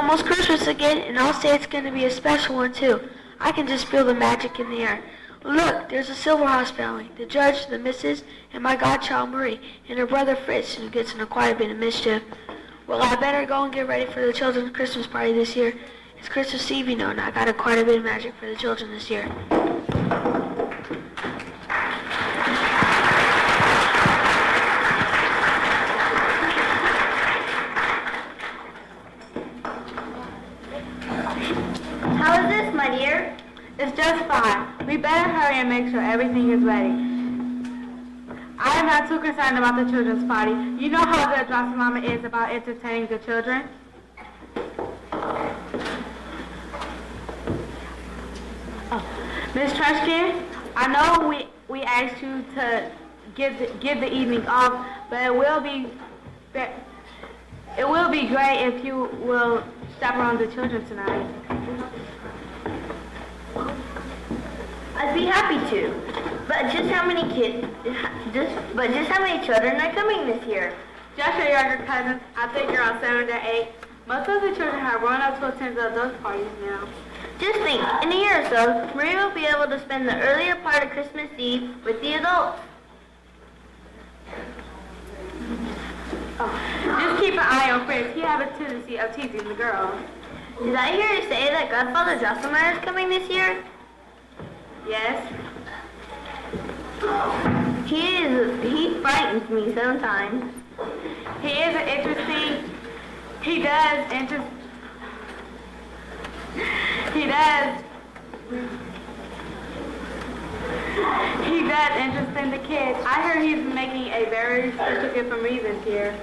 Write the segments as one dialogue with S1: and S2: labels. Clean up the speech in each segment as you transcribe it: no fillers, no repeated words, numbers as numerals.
S1: almost Christmas again, and I'll say it's going to be a special one, too. I can just feel the magic in the air. Look, there's a silver horse family, the judge, the missus, and my godchild Marie, and her brother Fritz, who gets into quite a bit of mischief. Well, I better go and get ready for the children's Christmas party this year. It's Christmas Eve, you know, and I got quite a bit of magic for the children this year.
S2: How is this, my dear?
S3: It's just fine. We better hurry and make sure everything is ready. I am not too concerned about the children's party. You know how good Josh's mama is about entertaining the children. Miss Treshkin, I know we asked you to give the evening off, but it will be great if you will chaperone the children tonight.
S2: I'd be happy to. But just how many children are coming this year?
S3: Just your younger cousins. I think you're on 7 or 8. Most of the children have grown up to attend those parties now.
S2: Just think, in a year or so, Marie will be able to spend the earlier part of Christmas Eve with the adults.
S3: Just keep an eye on Fritz. He has a tendency of teasing the girls.
S2: Did I hear you say that Godfather Drosselmeyer is coming this year?
S3: Yes.
S2: He frightens me sometimes.
S3: He is interesting. He does interest in the kids. I heard he's making a very special gift for me this year.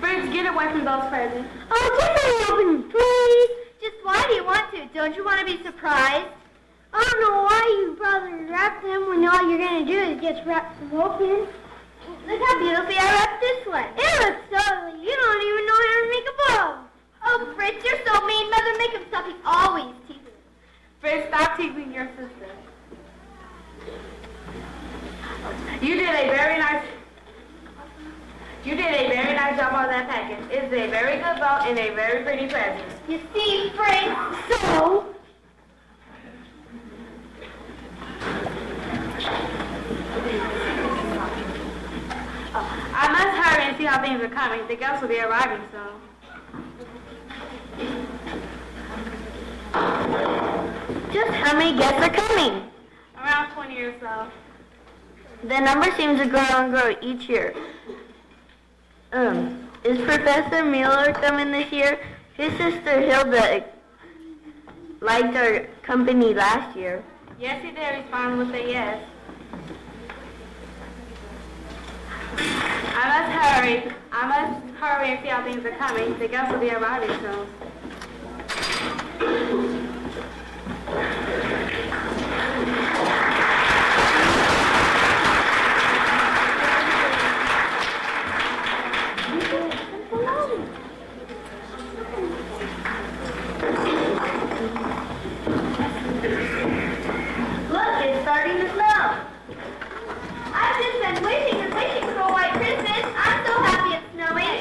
S3: Fritz, get away from those presents.
S2: Oh, just let me open them, please. Just why do you want to? Don't you want to be surprised? I don't know why you bother to wrap them when all you're going to do is just wrap them open. Look how beautifully I wrapped this one. It looks so ugly. You don't even know how to make a bow. Oh, Fritz, you're so mean. Mother, make him stop. He always teases.
S3: Fritz, stop teasing your sister. You did a very nice job on that package. It's a very good bow and a very pretty present.
S2: You see, Fritz, so...
S3: I must hurry and see how things are coming. The guests will be arriving soon.
S2: Just how many guests are coming?
S3: Around 20 or so.
S2: The number seems to grow and grow each year. Is Professor Mueller coming this year? His sister Hilda liked our company last year.
S3: Yes, he did respond with a yes. I must hurry and see how things are coming. The guests will be arriving soon.
S2: Look, it's starting to snow. I've just been wishing and wishing for a white Christmas. I'm so happy it's snowing.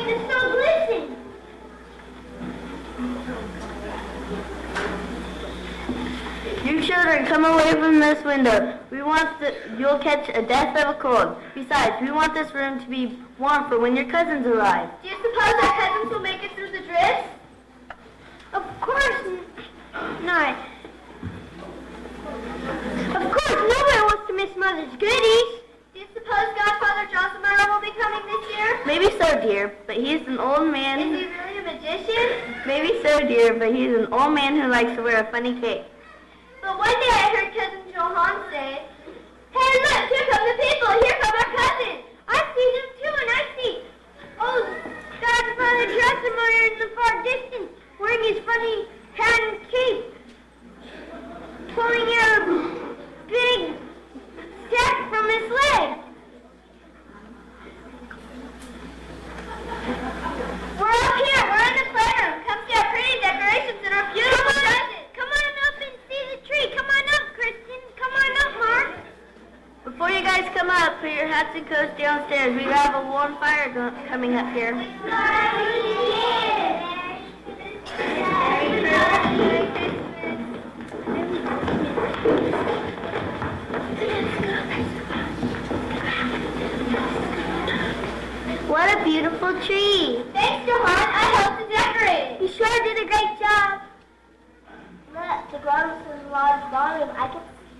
S2: making the snow glisten.
S4: You children, come away from this window. You'll catch a death of a cold. Besides, we want this room to be warm for when your cousins arrive.
S2: Do you suppose our cousins will make it through the drifts? Of course not. Of course, nobody wants to miss Mother's goodies. Do you suppose Godfather Drosselmeyer will be coming this year?
S4: Maybe so, dear, but he's an old man.
S2: Is he really a magician?
S4: Maybe so, dear, but he's an old man who likes to wear a funny cape.
S2: But one day I heard Cousin Johann say, "Hey, look, here come the people, here come our cousins. I see them too, and I see, oh, Godfather Drosselmeyer in the far distance, wearing his funny hat and cape, pulling out a big sack from his leg. We're up here, we're in the playroom. Come see our pretty decorations and our beautiful cousins. Come on up and see the tree. Come on up, Kristen. Come on up, Mark.
S4: Before you guys come up, put your hats and coats downstairs. We have a warm fire coming up here.
S2: What a beautiful tree. Thanks, Johann. I helped to decorate it. You sure did a great job. Look, the grown is a large volume.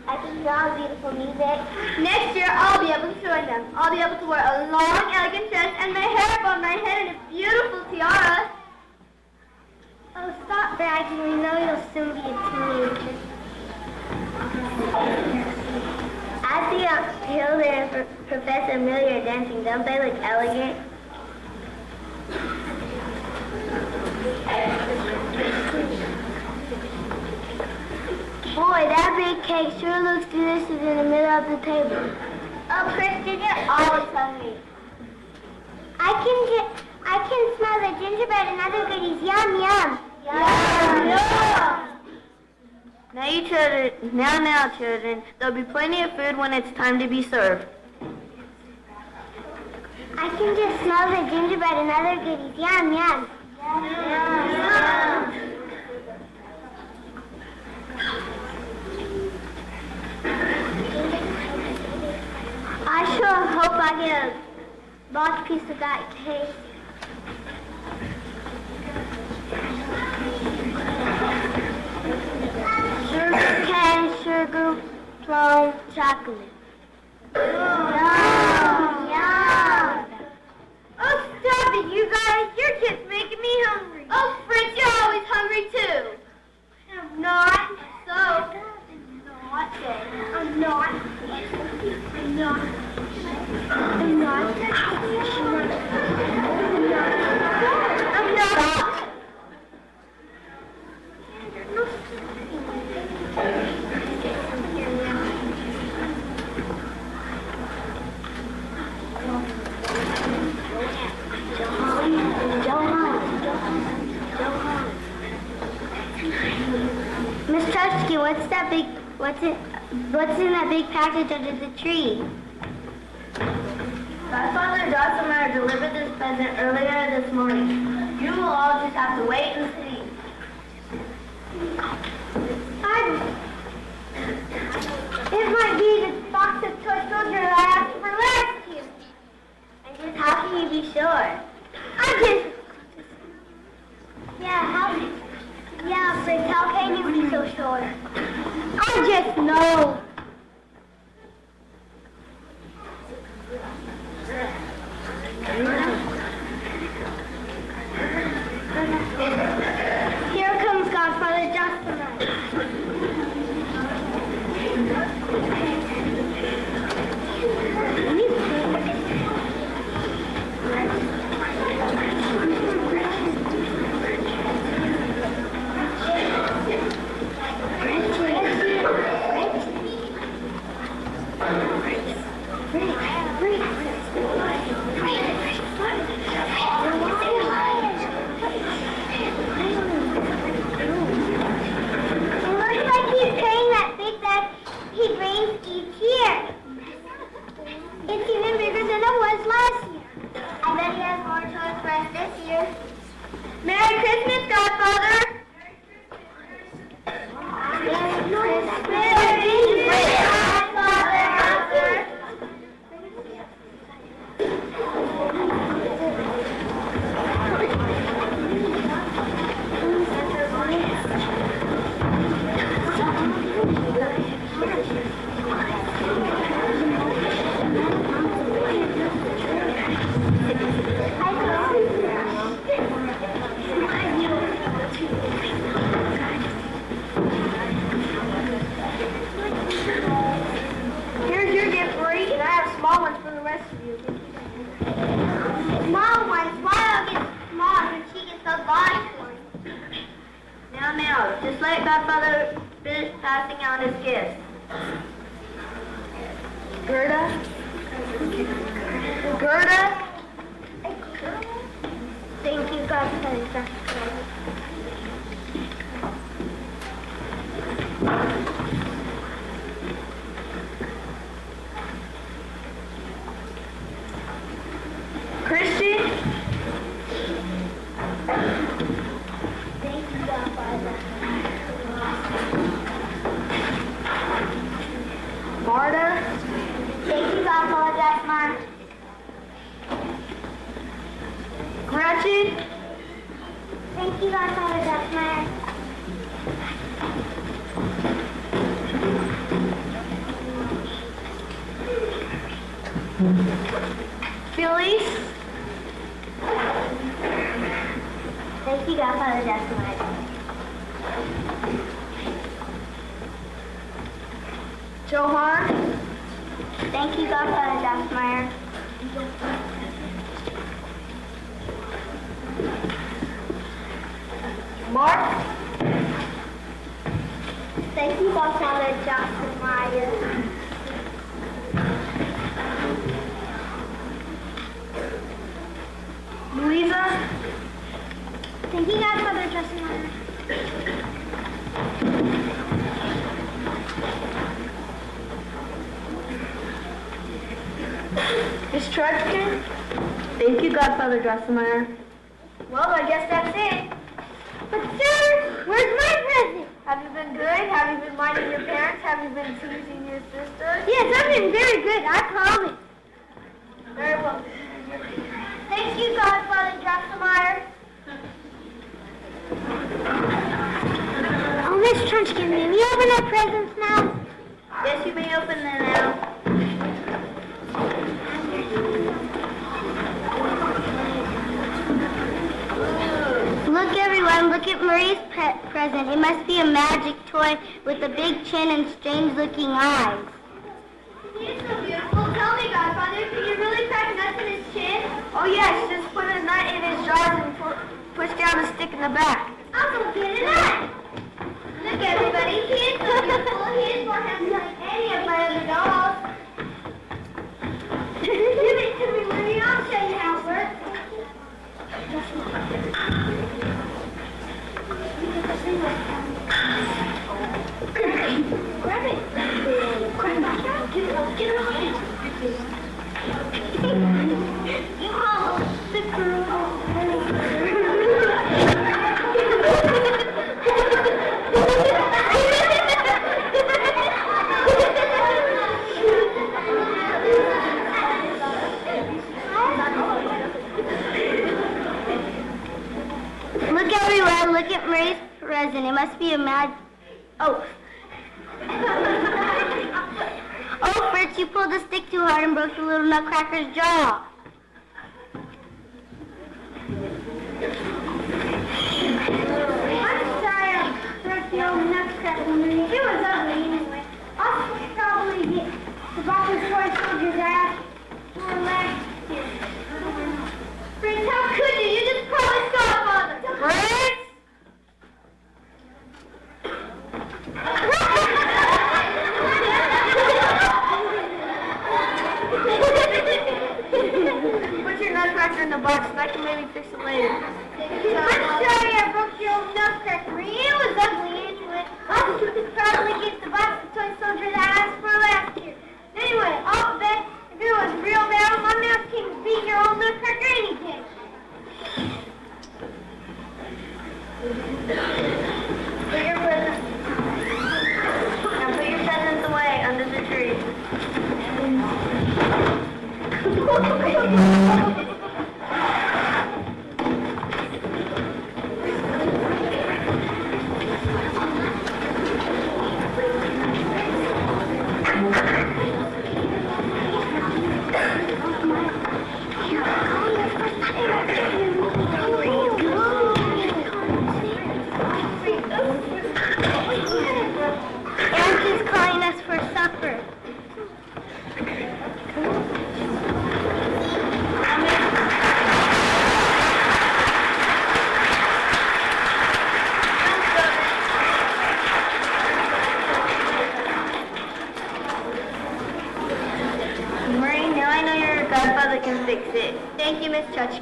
S2: I can draw beautiful music. Next year, I'll be able to join them. I'll be able to wear a long, elegant dress and my hair up on my head and a beautiful tiara. Oh, stop bragging. We know you'll soon be a teenager.
S4: I see Hilda and Professor Amelia are dancing. Don't they look elegant?
S2: Boy, that big cake sure looks delicious in the middle of the table. Oh, Kristen, you're always hungry. I can smell the gingerbread and other goodies. Yum, yum. Yum, yum.
S4: Now, children, there'll be plenty of food when it's time to be served.
S2: I can just smell the gingerbread and other goodies. Yum, yum. Yum, yum. I sure hope I get a large piece of that cake. Sugar cane, sugar, plum, chocolate. Yum, yum. Oh, stop it, you guys. You're just making me hungry. Oh, Fritz, you're always hungry, too. I'm not. So, I'm not. Miss Trusky, what's in that big package under the tree?
S4: Godfather Drosselmeyer delivered this present earlier this morning. You will all just have to wait and see.
S2: It might be the box of toy soldiers I asked for last year.
S4: And just how can you be sure?
S2: Yeah, Fritz, how can you be so sure? I just know. Here comes Godfather Drosselmeyer. Merry Christmas, Godfather. Here's your gift, Marie, and I have small ones for the rest of you. Small ones? Why I'll get small when she gets those large ones?
S4: Now, just let Godfather finish passing out his gifts.
S2: Gerda? Gerda? Thank you, Godfather.
S1: Christy?
S2: Thank you, Godfather.
S1: Marta?
S2: Thank you, Godfather. That's mine.
S1: Gretchen?
S2: Thank you, Godfather. That's mine.
S1: Phyllis?
S2: Thank you, Godfather. That's mine.
S1: Johan?
S2: Thank you, Godfather. That's mine.
S1: Mark?
S2: Thank you, Godfather. Johnson Meyer.
S1: Louisa?
S2: Thank you, Godfather. Justin Meyer.
S1: Miss Trudkin?
S3: Thank you, Godfather Drosselmeyer.
S1: Well, I guess that's it.
S2: But sir, where's my present?
S1: Have you been good? Have you been minding your parents? Have you been teasing your sister?
S2: Yes, I've been very good. I promise.
S1: Very well.
S2: Thank you, Godfather Drosselmeyer. Oh, Miss Trunchkin, may we open our presents now?
S4: Yes, you may open them now.
S2: Look, everyone, look at Marie's present. It must be a magic toy with a big chin and strange-looking eyes. It's so beautiful. Tell me, Godfather, can you really crack nuts in his chin?
S1: Oh, yes. Just put a nut in his jaws and push down a stick in the back.
S2: I'll go get a nut. Look, everybody, he is so beautiful. He is more handsome than any of my other dolls. Give it to me, Marie. I'll show you how it works. Grab it. Grab it. Get it off. You almost sick girl. Look everywhere, look at Marie's present. It must be a Oh, Fritz, you pulled the stick too hard and broke the little Nutcracker's jaw. I'm sorry I broke the old Nutcracker, Marie. It was ugly anyway. I'll probably get the Bopper's toy soldier's ass for last year. Fritz, how could you? You just promised Godfather.
S1: Fritz? Put your Nutcracker in the box and I can maybe fix it later.
S2: I'm sorry I broke your old Nutcracker. It was ugly anyway. You could probably get the box of toy soldier that I asked for last year. Anyway, I'll bet if it was real bad, my mouse can beat your old Nutcracker any day.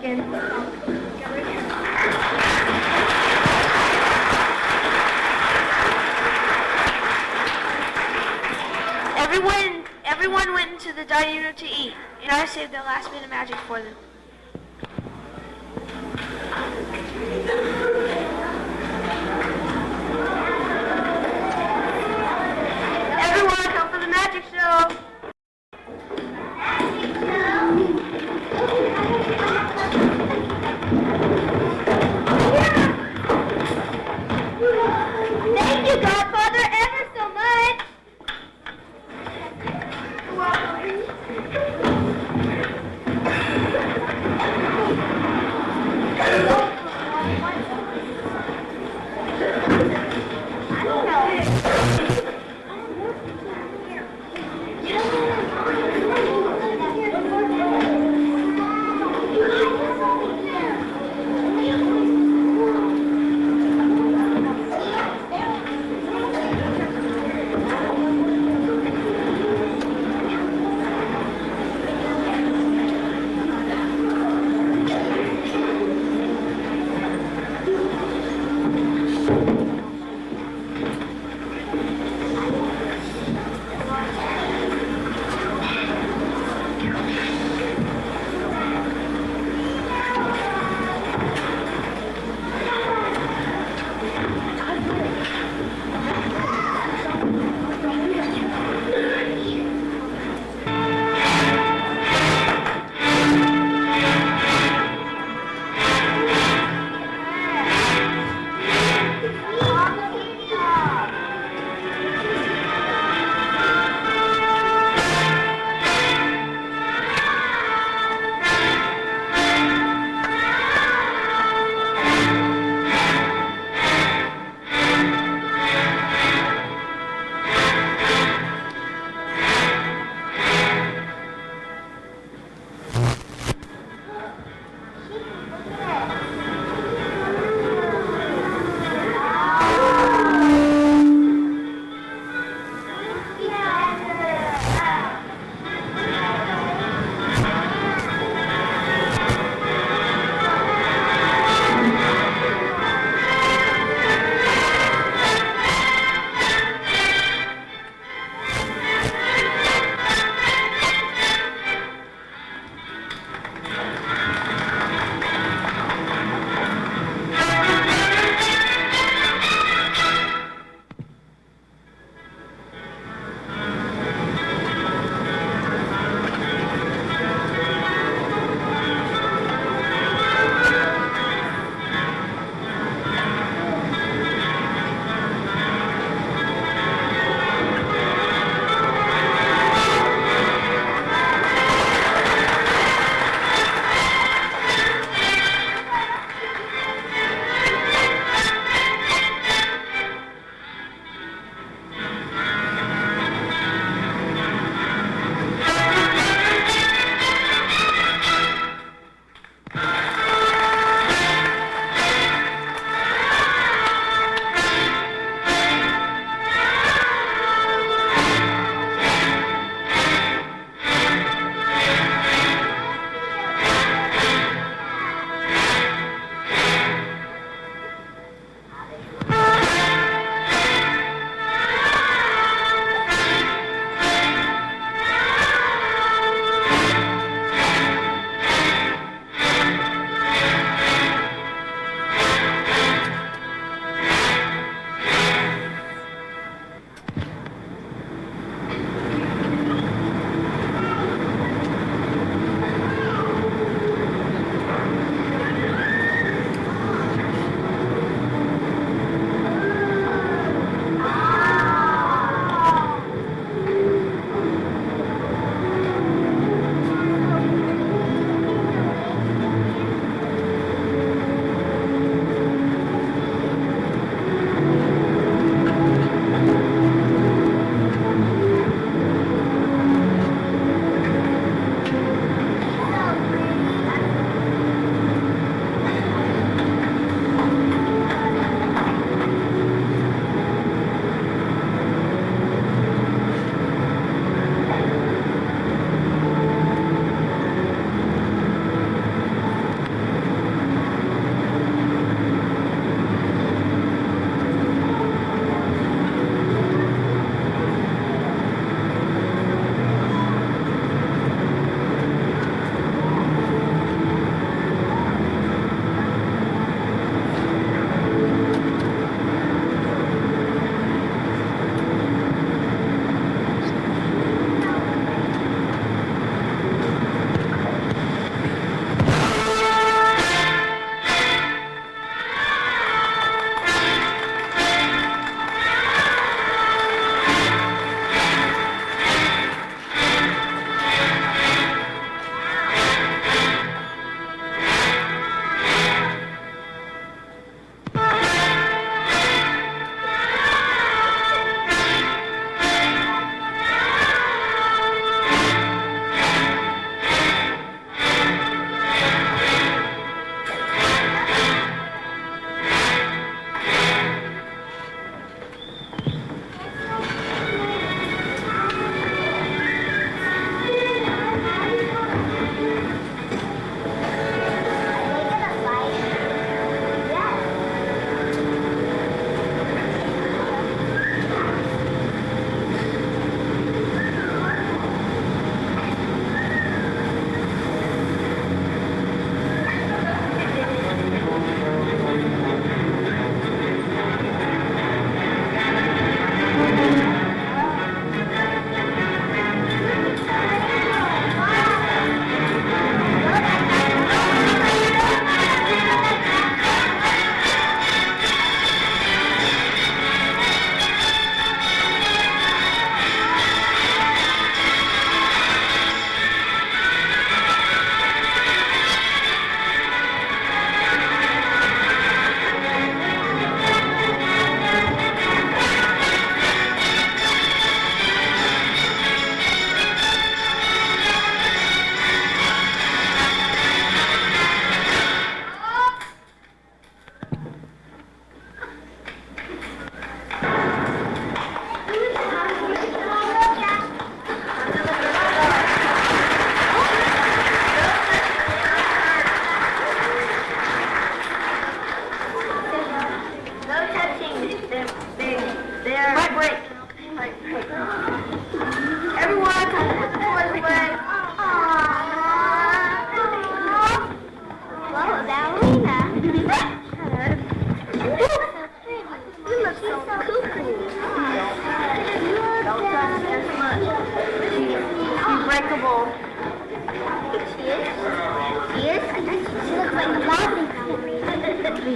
S2: Munchkin.
S1: Everyone went into the dining room to eat, and I saved the last bit of magic for them. Everyone, come for the magic show.
S2: Thank you, Godfather, ever so much.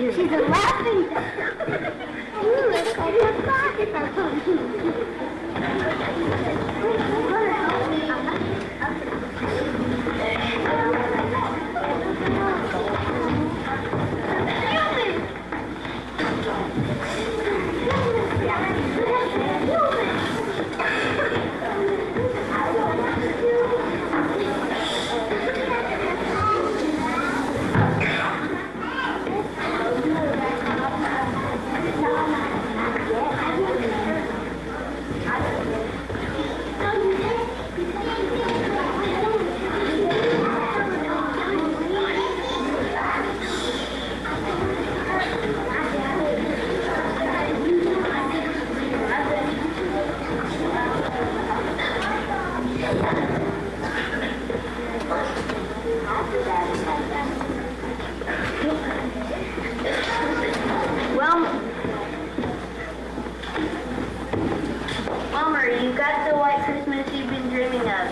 S2: She's a laughing duck. You look like a
S4: Wilma, you got the white Christmas you've been dreaming of.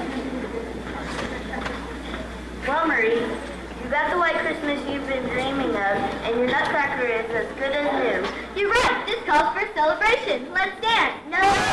S4: Wilma, you got the white Christmas you've been dreaming of, and your Nutcracker is as good as new.
S2: You're right. This calls for celebration. Let's dance. No.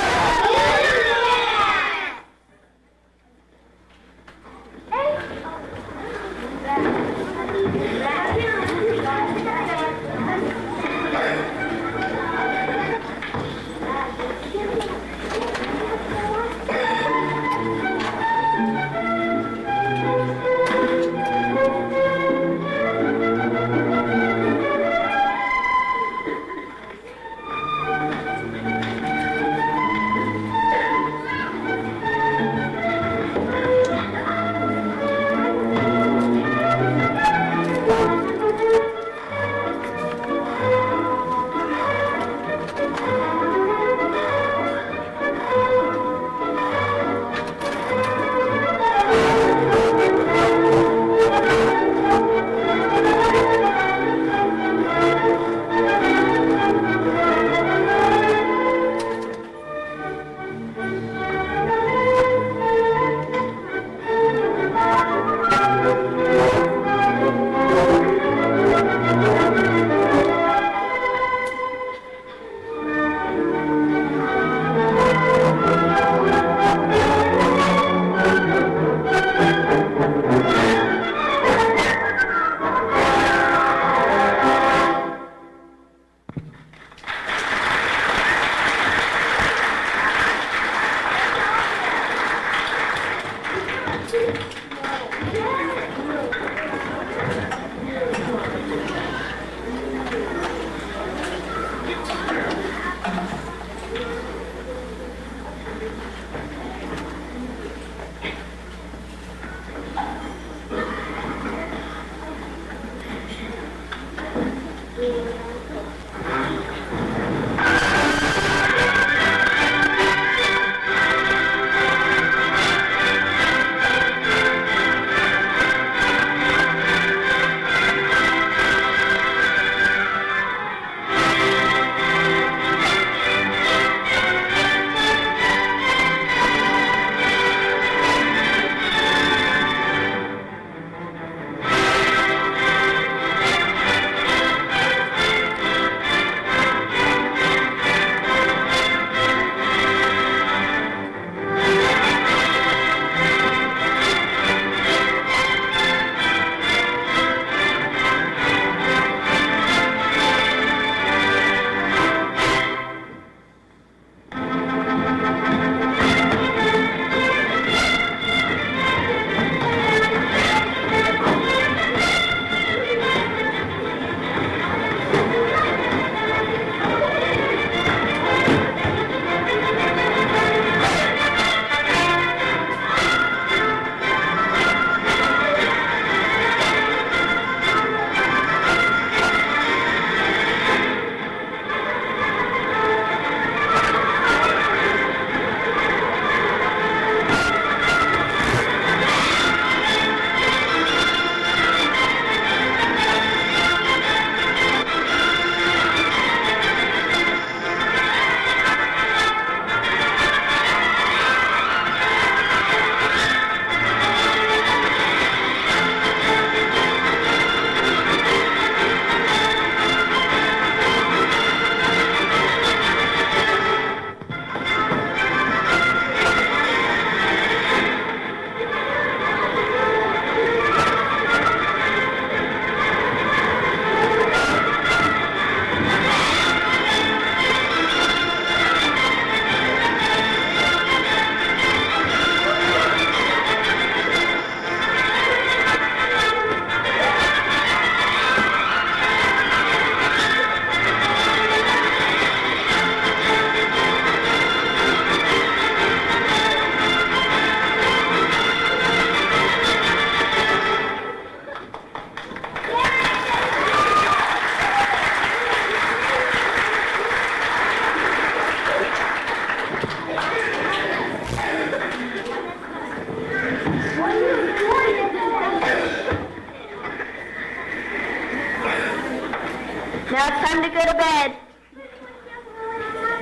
S4: Now it's time to go to bed.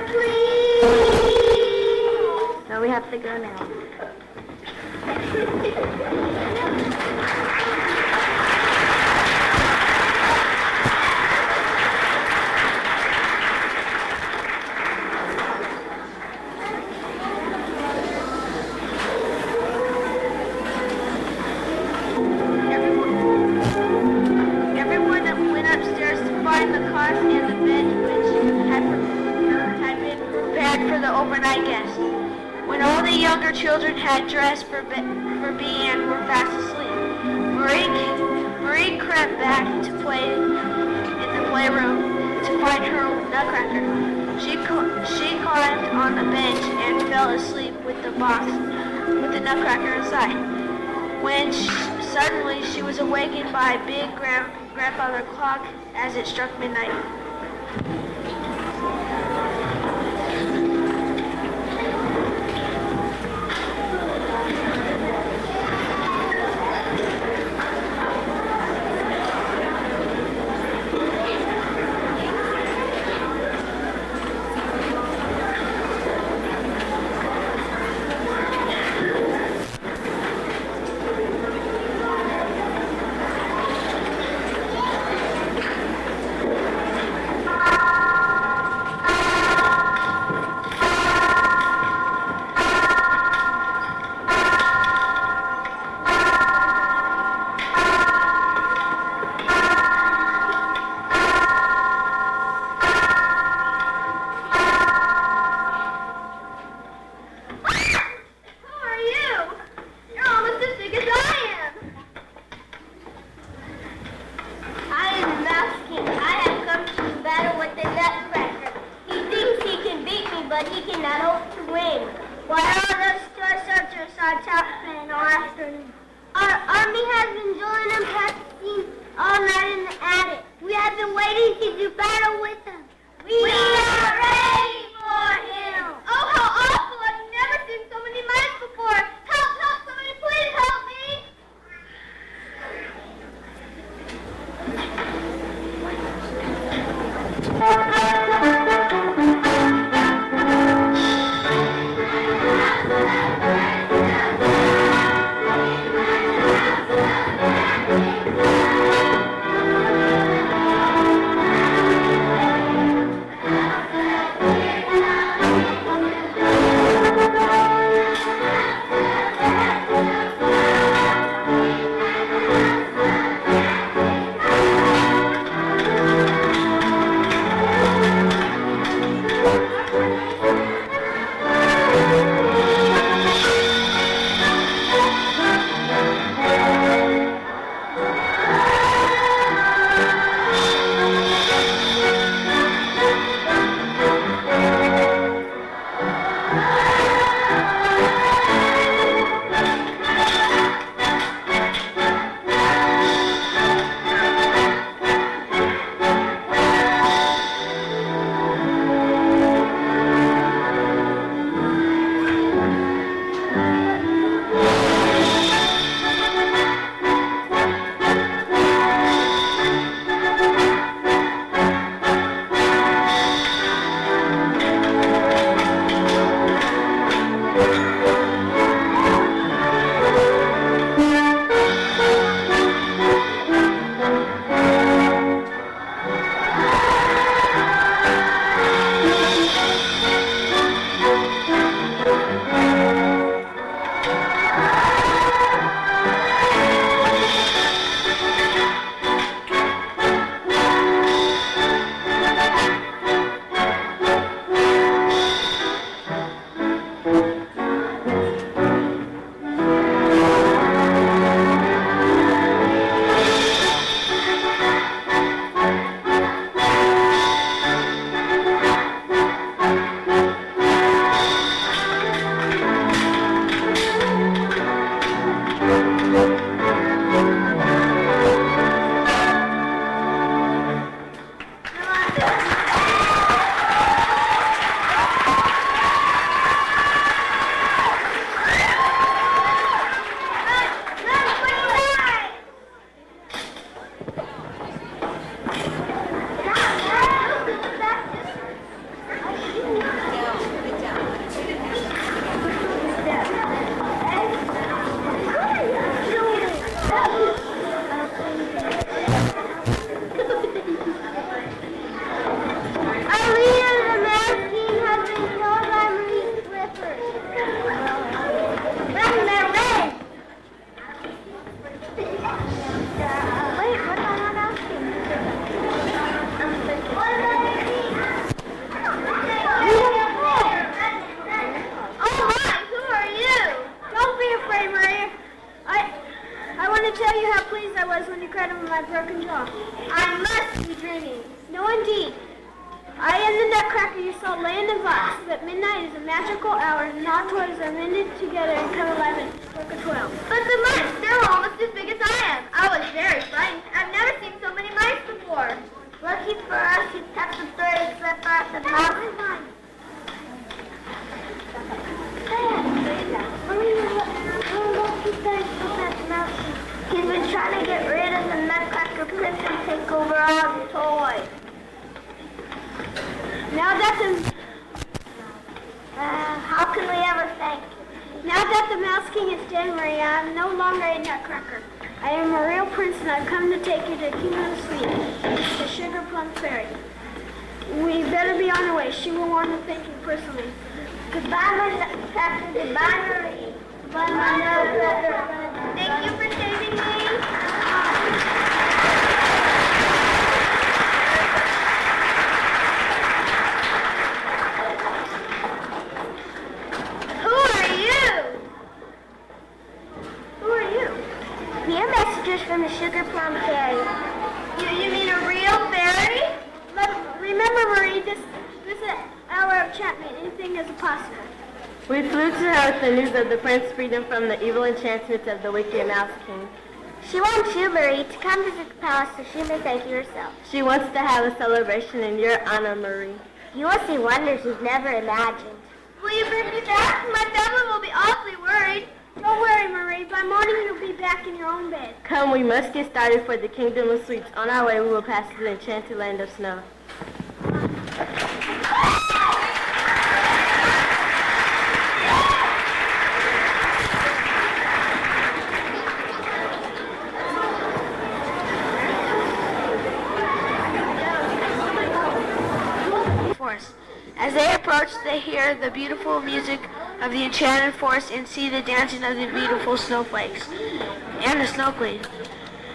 S2: Please.
S4: No, we have to go now.
S1: Everyone went upstairs to find the cots and the bed which had been prepared for the overnight guest. When all the younger children had dressed for bed and were fast asleep, Marie crept back to play in the playroom to find her Nutcracker. She climbed on the bench and fell asleep with the box with the Nutcracker inside. When suddenly she was awakened by a big grandfather clock as it struck midnight.
S2: But he cannot hope to win. Why all those store soldiers are chopping all afternoon? Our army has been drilling and practicing all night in the attic. We have been waiting to do battle with them. We are ready for him. Oh, how awful! I've never seen so many mice before. Help, help, somebody please help me. Nutcracker, you saw Land of Oz, that midnight is a magical hour, and all toys are mended together and come alive in Book of 12.
S5: But the mice, they're almost as big as I am. I was very frightened. I've never seen so many mice before.
S2: Lucky for us, you touched the third and slipped off the mouse. He's been trying to get rid of the Nutcracker Prince and take over all the toys. Now that How can we ever thank you? Now that the Mouse King is dead, Maria, I am no longer a Nutcracker. I am a real prince, and I've come to take you to the Kingdom of Sweet, the Sugar Plum Fairy. We better be on our way. She will want to thank you personally.
S5: Goodbye, my Nutcracker. Goodbye, Marie. Goodbye, my Nutcracker. Thank you for saving me.
S2: We're messengers from the Sugar Plum Fairy.
S5: You mean a real fairy?
S2: Remember, Marie, this is an hour of enchantment. Anything is possible.
S4: We flew to her with the news of the prince's freedom from the evil enchantments of the wicked Mouse King.
S2: She wants you, Marie, to come visit the palace so she may thank you herself.
S4: She wants to have a celebration in your honor, Marie.
S2: You will see wonders you've never imagined.
S5: Will you bring me back? My family will be awfully worried.
S2: Don't worry, Marie. By morning, you'll be back in your own bed.
S4: Come, we must get started for the Kingdom of Sweets. On our way, we will pass through the enchanted land of snow.
S1: As they approach, they hear the beautiful music of the enchanted forest and see the dancing of the beautiful snowflakes and the Snow Queen.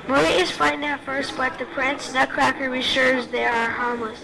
S1: Marie is frightened at first, but the Prince Nutcracker reassures they are harmless.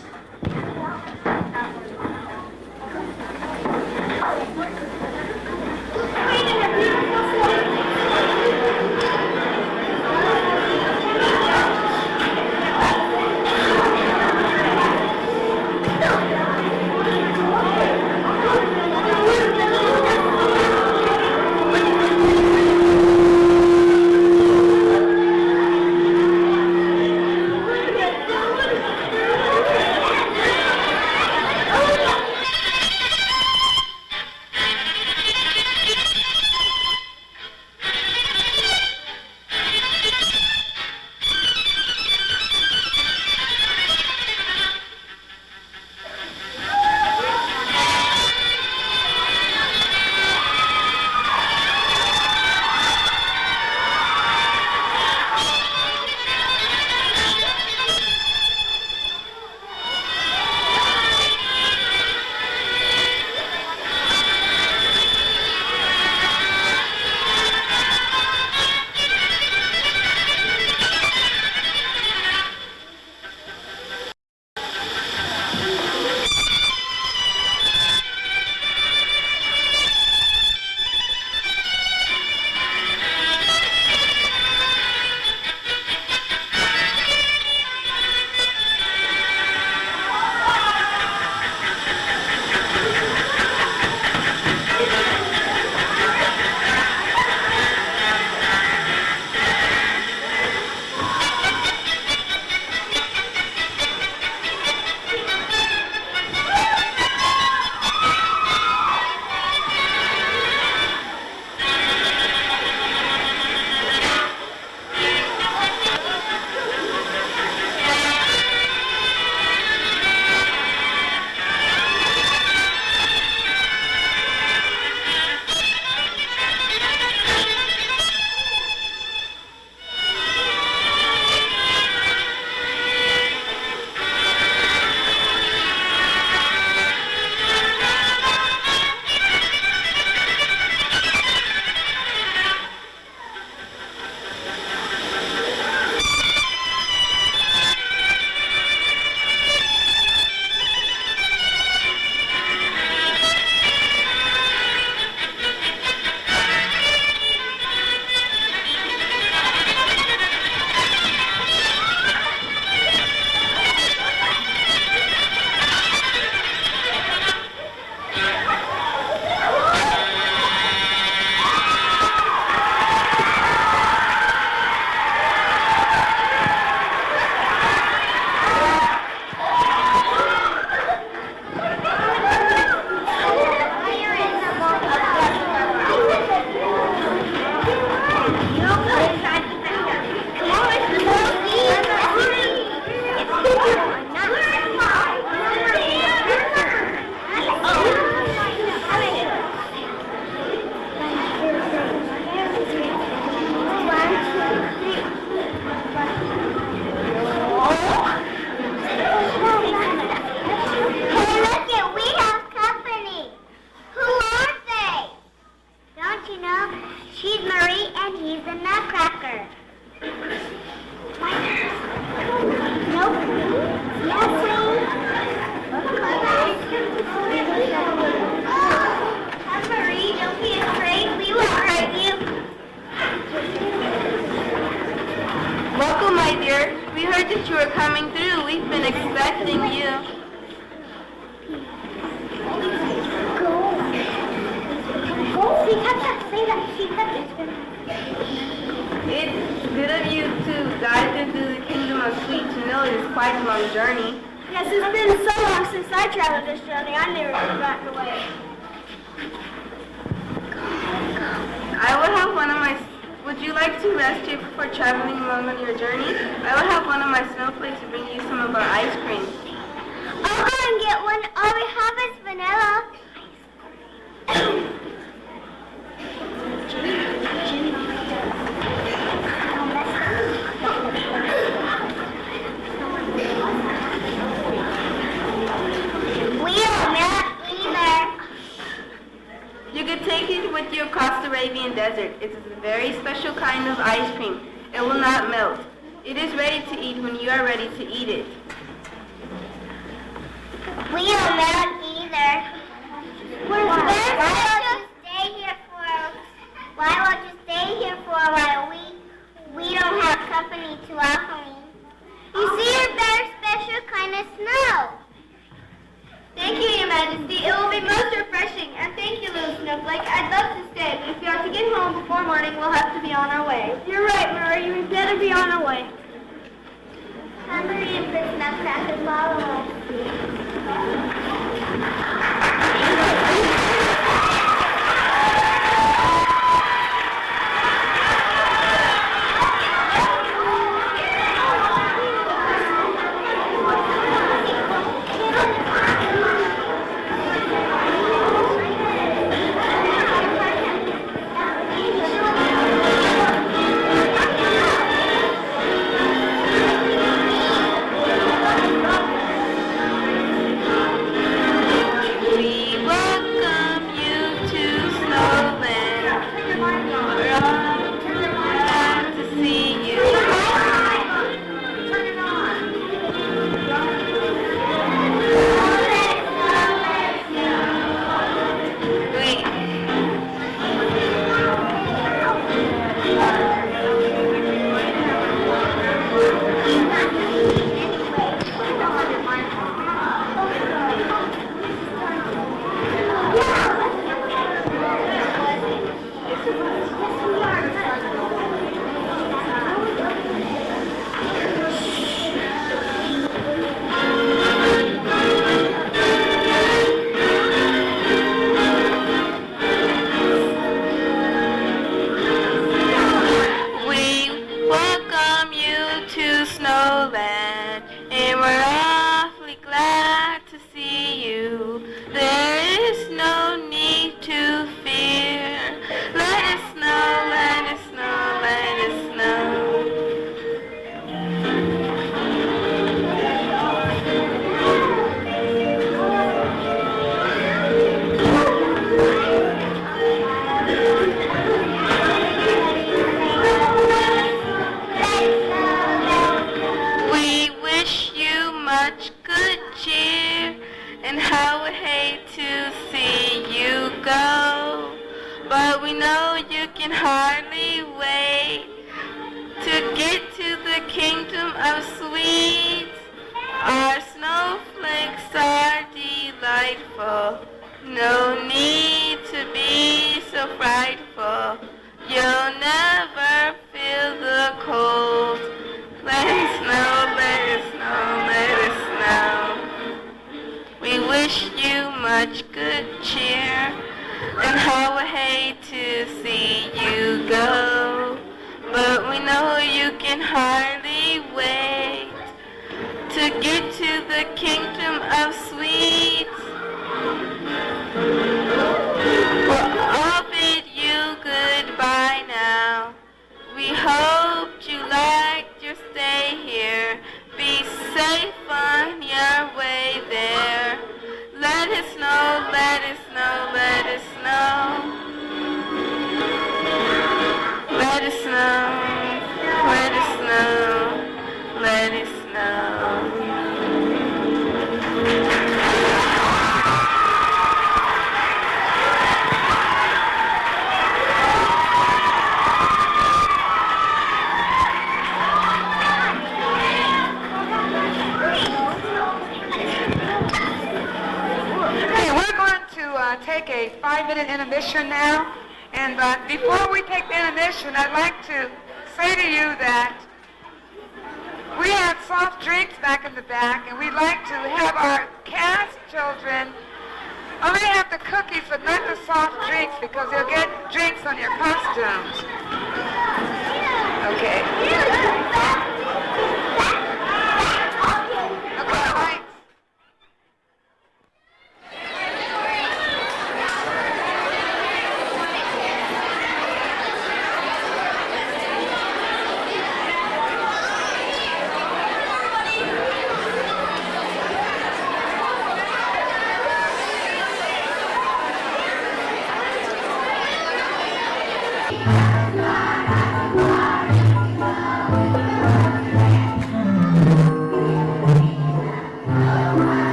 S5: long journey.
S2: Yes, it's been so long since I traveled this journey, I never would have gotten away.
S5: Would you like to rest here before traveling along on your journey? I will have one of my snowflakes bring you some of our ice cream.
S2: I'll go and get one. All we have is vanilla.
S5: We are not either. You can take it with you across the Arabian desert. It is a very special kind of ice cream. It will not melt. It is ready to eat when you are ready to eat it.
S2: We are not either. Why won't you stay here for a while? We don't have company to offer you. You see, a very special kind of snow.
S5: Thank you, Your Majesty. It will be most refreshing. And thank you, little snowflake. I'd love to stay, but if we are to get home before morning, we'll have to be on our way.
S2: You're right, Murray. We better be on our way. Hungry and for Nutcracker, follow us.
S5: But we know you can hardly wait to get to the kingdom of sweets. Our snowflakes are delightful. No need to be so frightful. You'll never feel the cold. Let it snow, let it snow, let it snow. We wish you much good cheer, and how we hate to see you go. But we know you can hardly wait to get to the kingdom of sweets. I'll bid you goodbye now. We hoped you liked your stay here. Be safe on your way there. Let it snow, let it snow, let it snow. Let it snow, let it snow, let it snow.
S3: Take a 5-minute intermission now, and before we take the intermission, I'd like to say to you that
S6: We have soft drinks back in the back, and we'd like to have our cast children only have the cookies but not the soft drinks because they'll get drinks on your costumes. Okay. Okay, lights.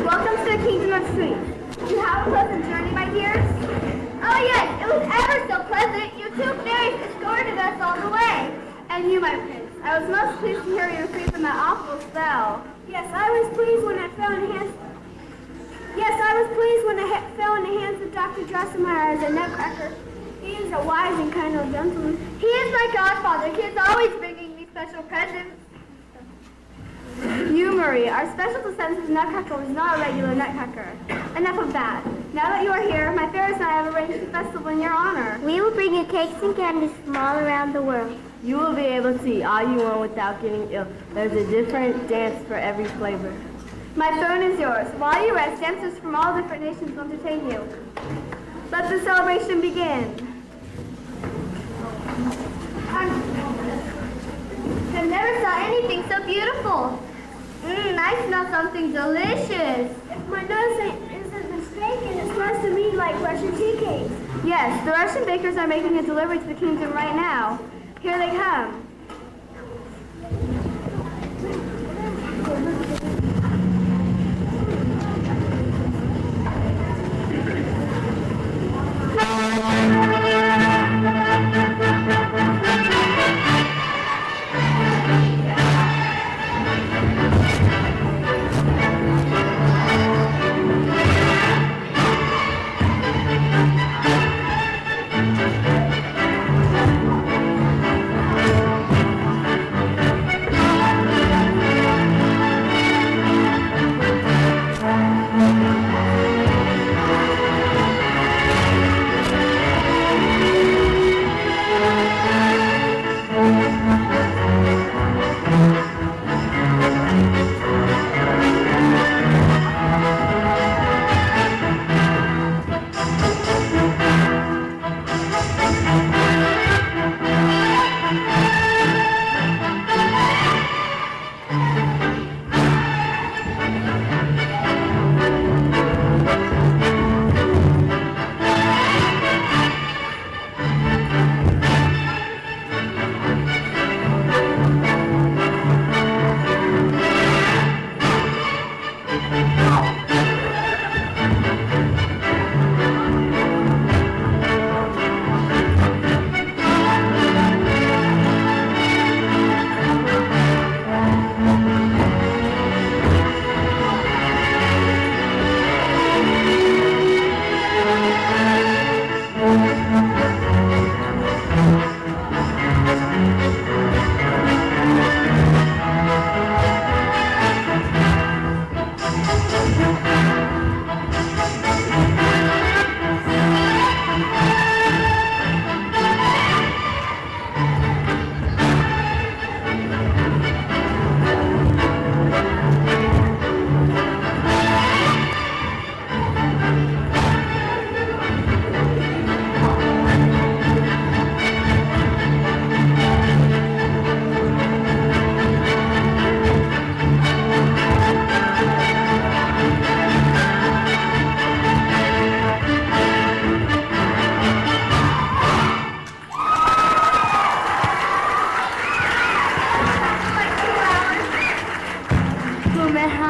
S2: Welcome to the Kingdom of Sweets. Did you have a pleasant journey, my dears? Oh yes, it was ever so pleasant. You two fairies escorted us all the way. And you, my prince, I was most pleased to hear you were free from that awful spell. Yes, I was pleased when I fell in the hands. Yes, I was pleased when I fell in the hands of Dr. Drosselmeyer as a Nutcracker. He is a wise and kind old gentleman. He is my godfather. He is always bringing me special presents. You, Marie, our special descendant of Nutcracker was not a regular Nutcracker. Enough of that. Now that you are here, my fairies and I have arranged a festival in your honor.
S7: We will bring you cakes and candies from all around the world.
S4: You will be able to eat all you want without getting ill. There's a different dance for every flavor.
S2: My throne is yours. While you rest, dancers from all different nations will entertain you. Let the celebration begin. I've never saw anything so beautiful. I smell something delicious. If my nose isn't mistaken, it smells to me like Russian tea cakes. Yes, the Russian bakers are making a delivery to the kingdom right now. Here they come.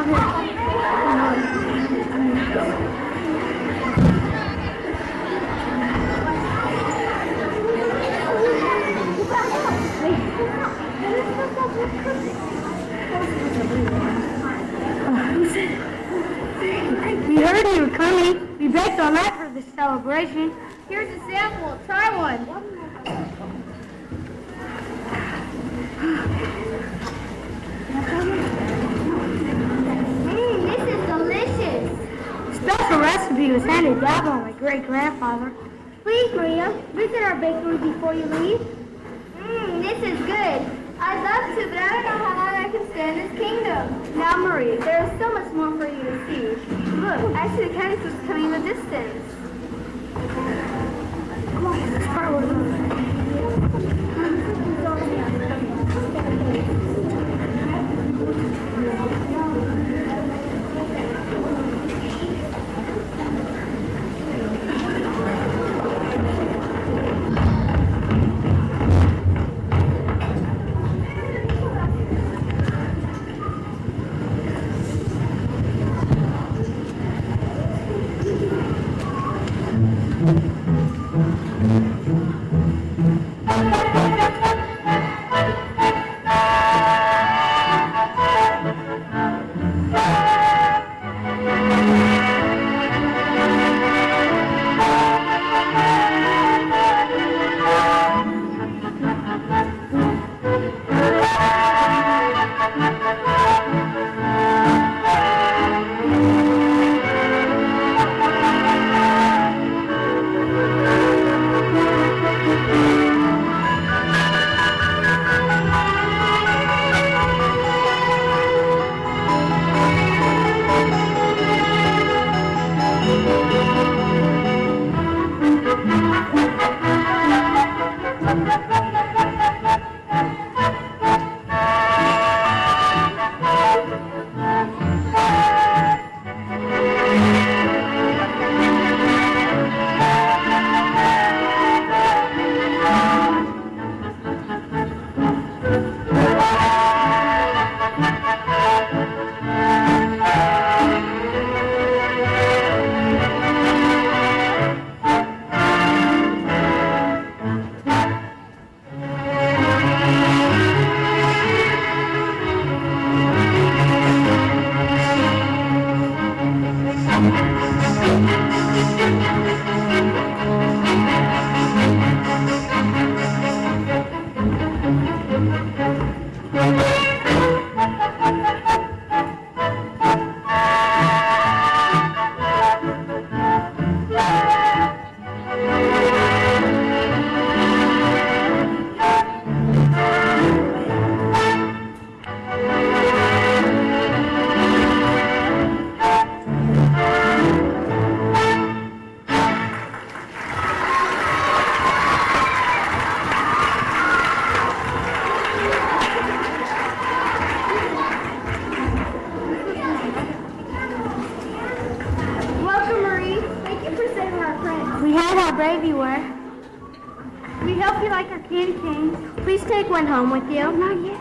S2: We heard you were coming. We baked all night for this celebration. Here's a sample. Try one.
S7: This is delicious.
S2: Special recipe was handed down by my great-grandfather.
S7: Please, Maria, visit our bakery before you leave.
S2: This is good. I'd love to, but I don't know how long I can stay in this kingdom. Now, Marie, there is so much more for you to see. Look, I see the candy was coming in the distance.
S7: Come on, let's start with
S2: take one home with you? Not yet.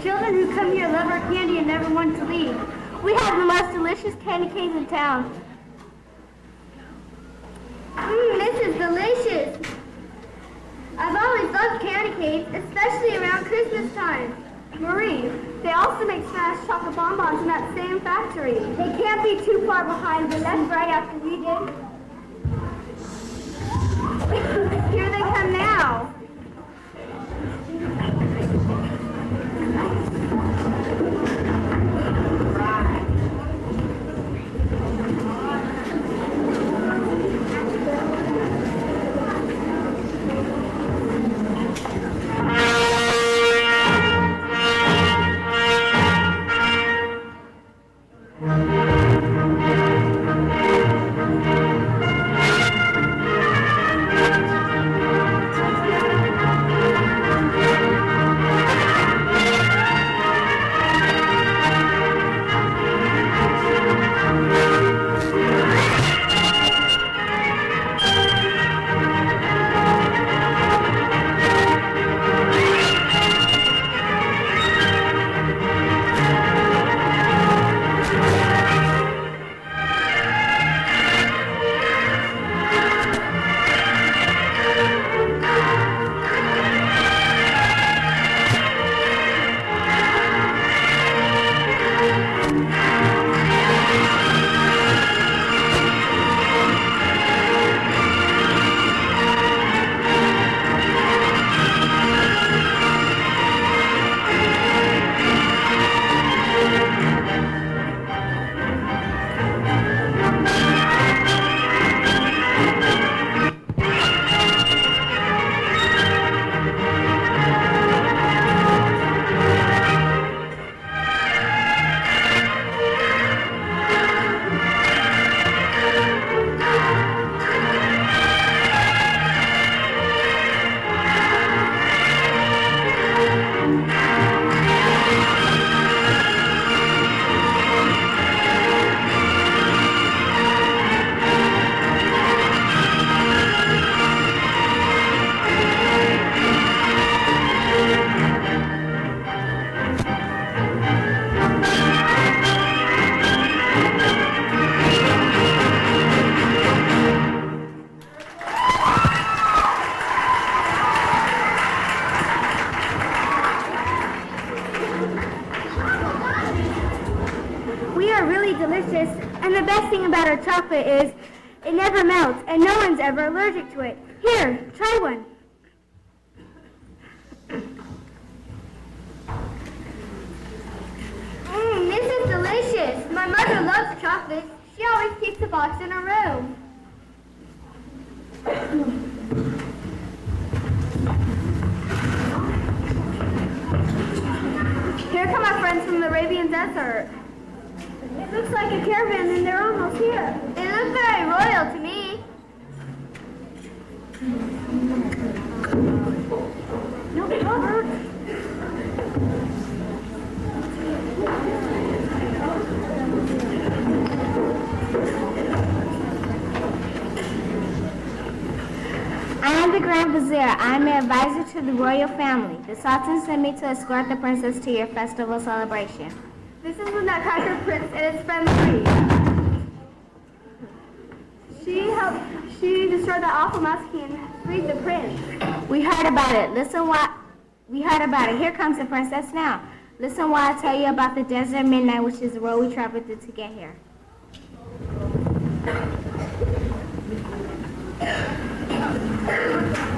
S2: Children who come here love our candy and never want to leave. We have the most delicious candy canes in town. This is delicious. I've always loved candy canes, especially around Christmas time. Marie, they also make smashed chocolate bonbons in that same factory. They can't be too far behind. They left right after we did. Here they come now.
S7: are really delicious, and the best thing about our chocolate is it never melts, and no one's ever allergic to it. Here, try one.
S2: This is delicious. My mother loves chocolate. She always keeps a box in her room. Here come our friends from the Arabian Desert.
S7: It looks like a caravan, and they're almost here.
S2: They look very royal to me.
S7: No, Robert.
S8: I am the Grand Vizier. I am an advisor to the royal family. The Sultan sent me to escort the princess to your festival celebration.
S2: This is the Nutcracker Prince and his friend Marie. She destroyed that awful mouse king and freed the prince.
S8: We heard about it. We heard about it. Here comes the princess now. Listen while I tell you about the desert midnight, which is the road we traveled through to get here. Desert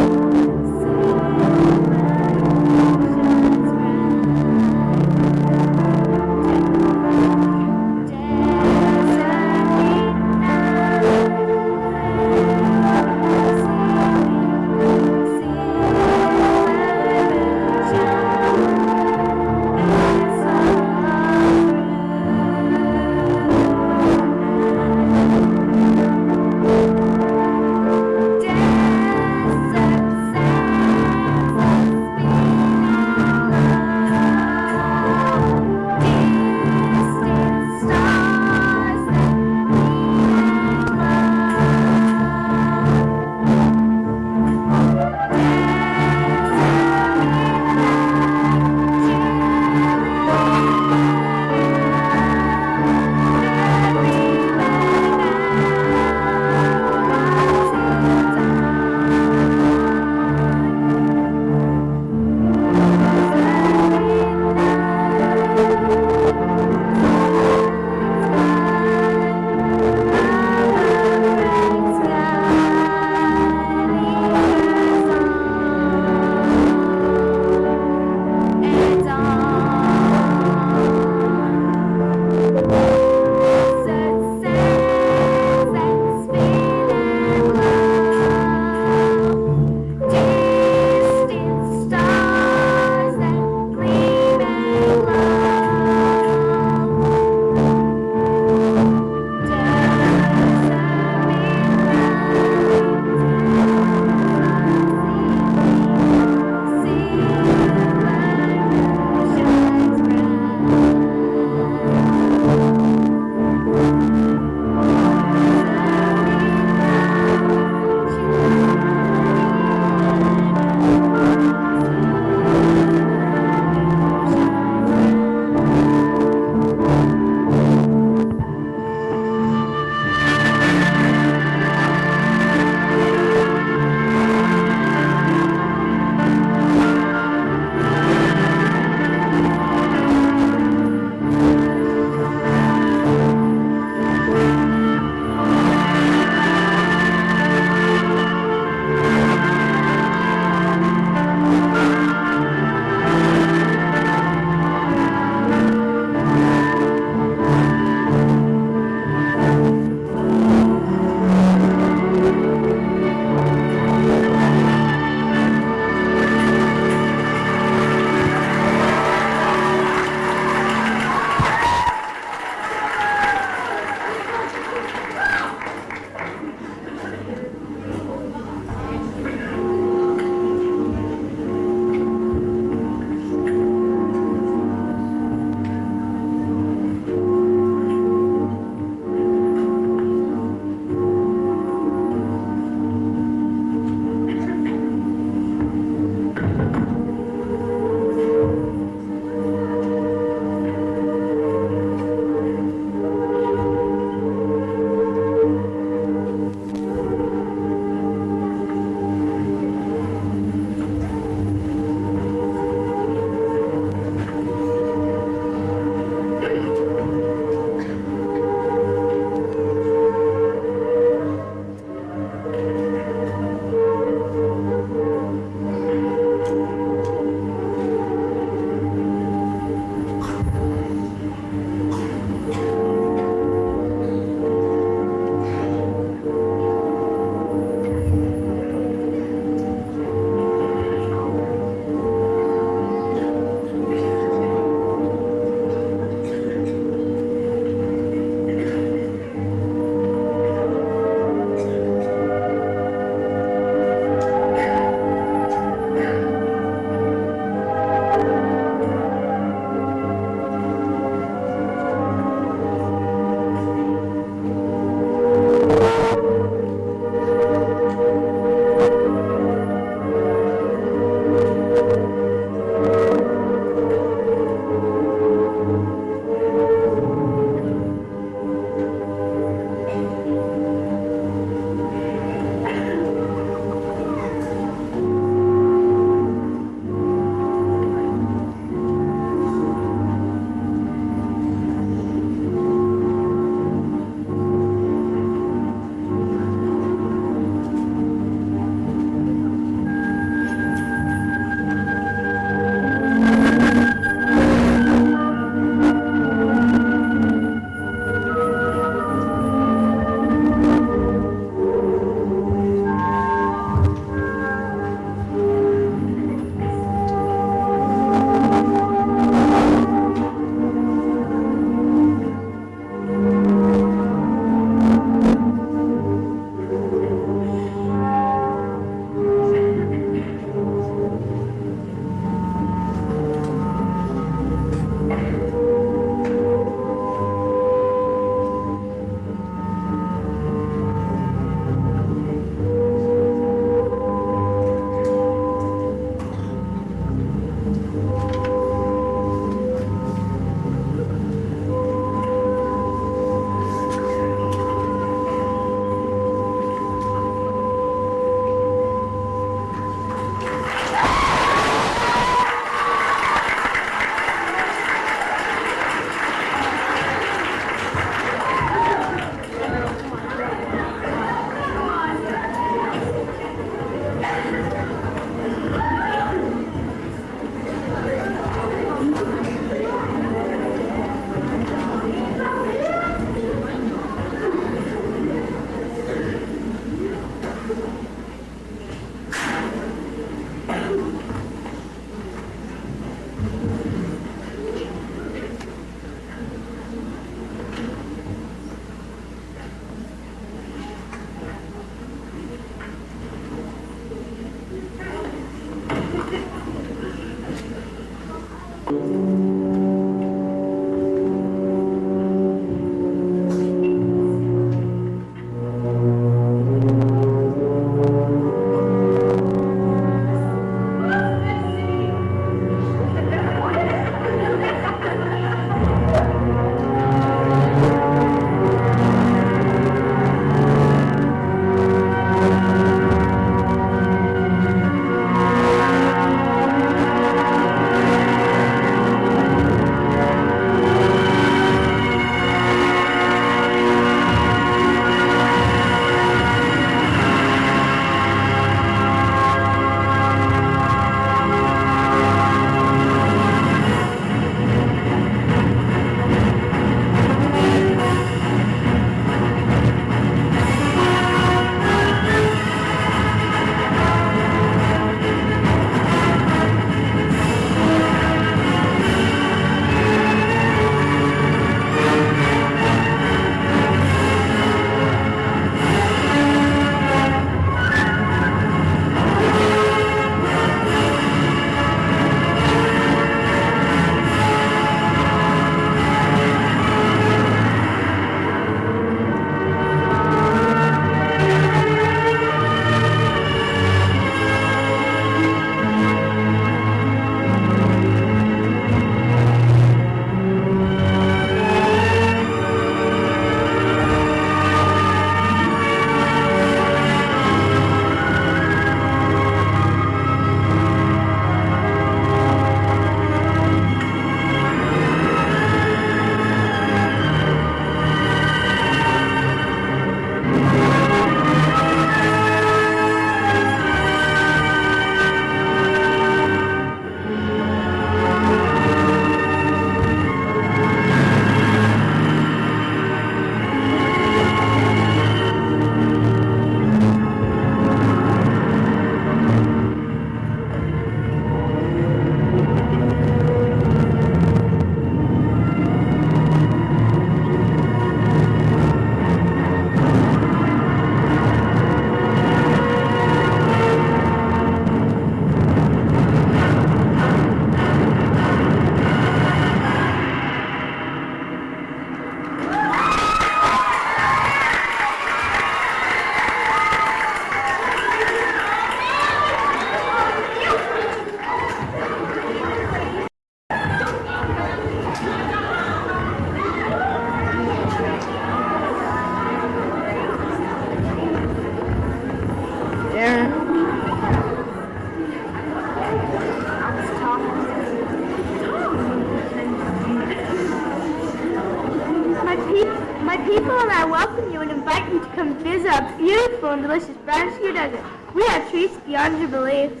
S7: My people and I welcome you and invite you to come visit our beautiful and delicious brown sugar desert. We have treats beyond your beliefs.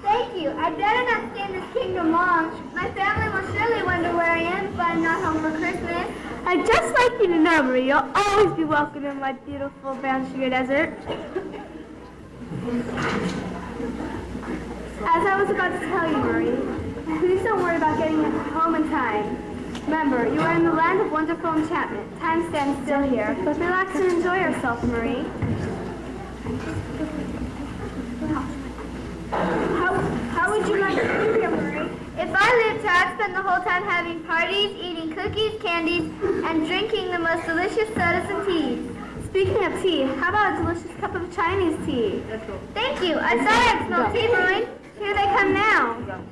S2: Thank you. I'd better not stay in this kingdom long. My family will surely wonder where I am if I'm not home for Christmas.
S7: I'd just like you to know, Marie, you'll always be welcome in my beautiful brown sugar desert. As I was about to tell you, Marie, please don't worry about getting home in time. Remember, you are in the land of wonderful enchantment. Time stands still here. Relax and enjoy yourself, Marie. How would you like to be here, Marie?
S2: If I lived here, I'd spend the whole time having parties, eating cookies, candies, and drinking the most delicious sodas and teas.
S7: Speaking of tea, how about a delicious cup of Chinese tea?
S2: Thank you. I thought I'd smell tea brewing.
S7: Here they come now.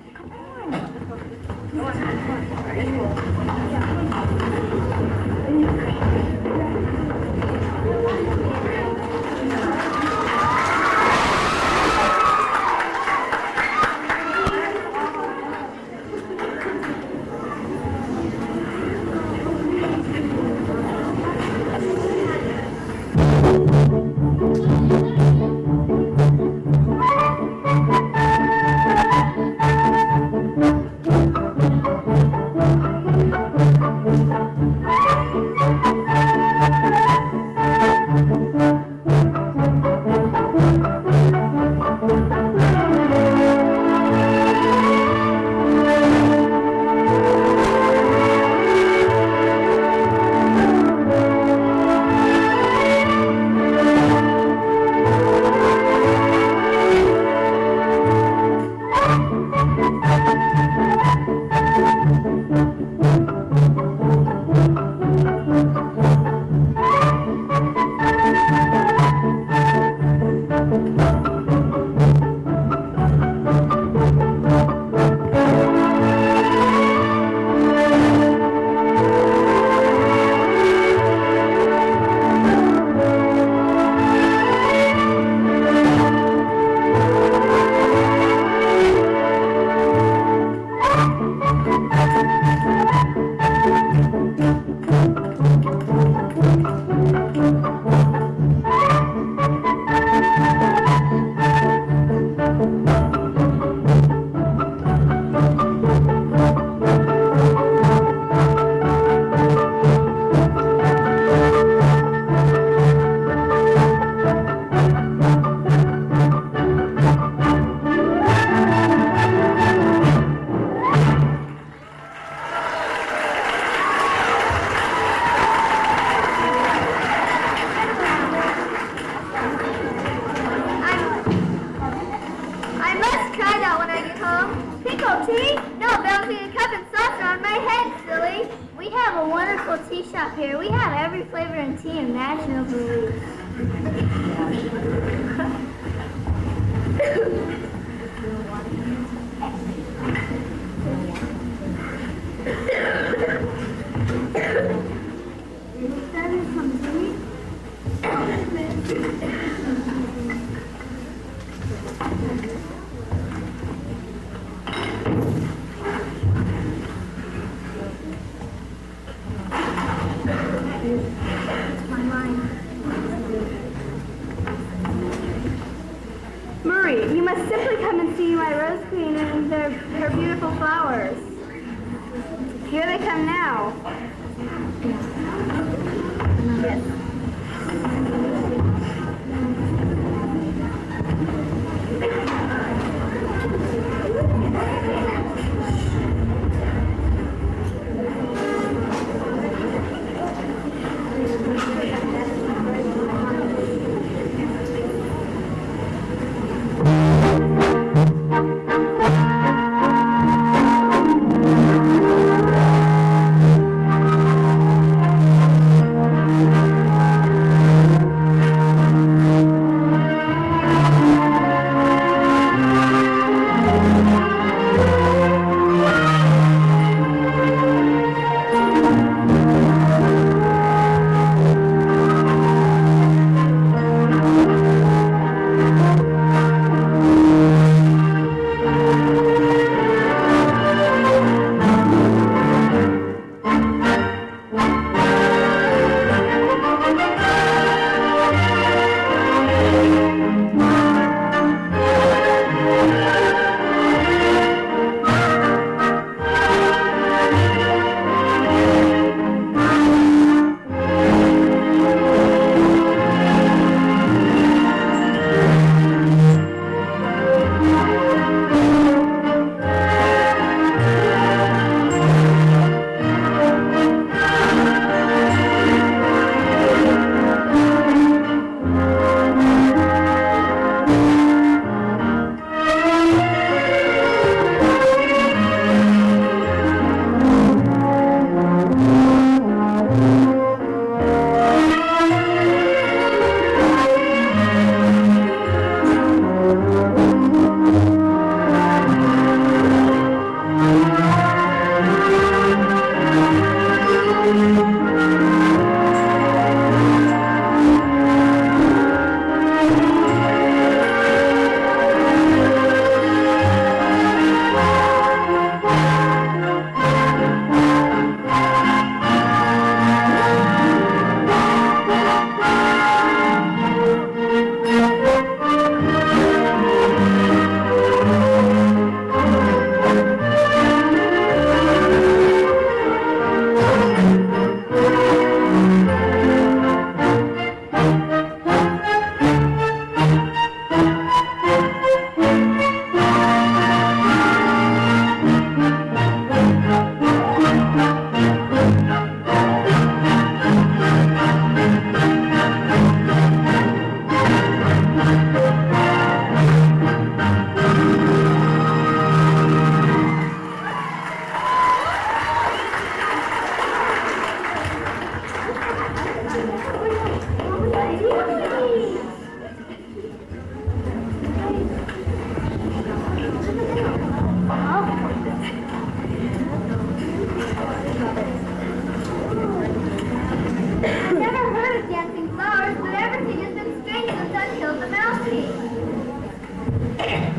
S2: No, bouncing a cup and saucer on my head, silly.
S8: We have a wonderful tea shop here. We have every flavor in tea imaginable.
S7: Marie, you must simply come and see my Rose Queen and her beautiful flowers. Here they come now.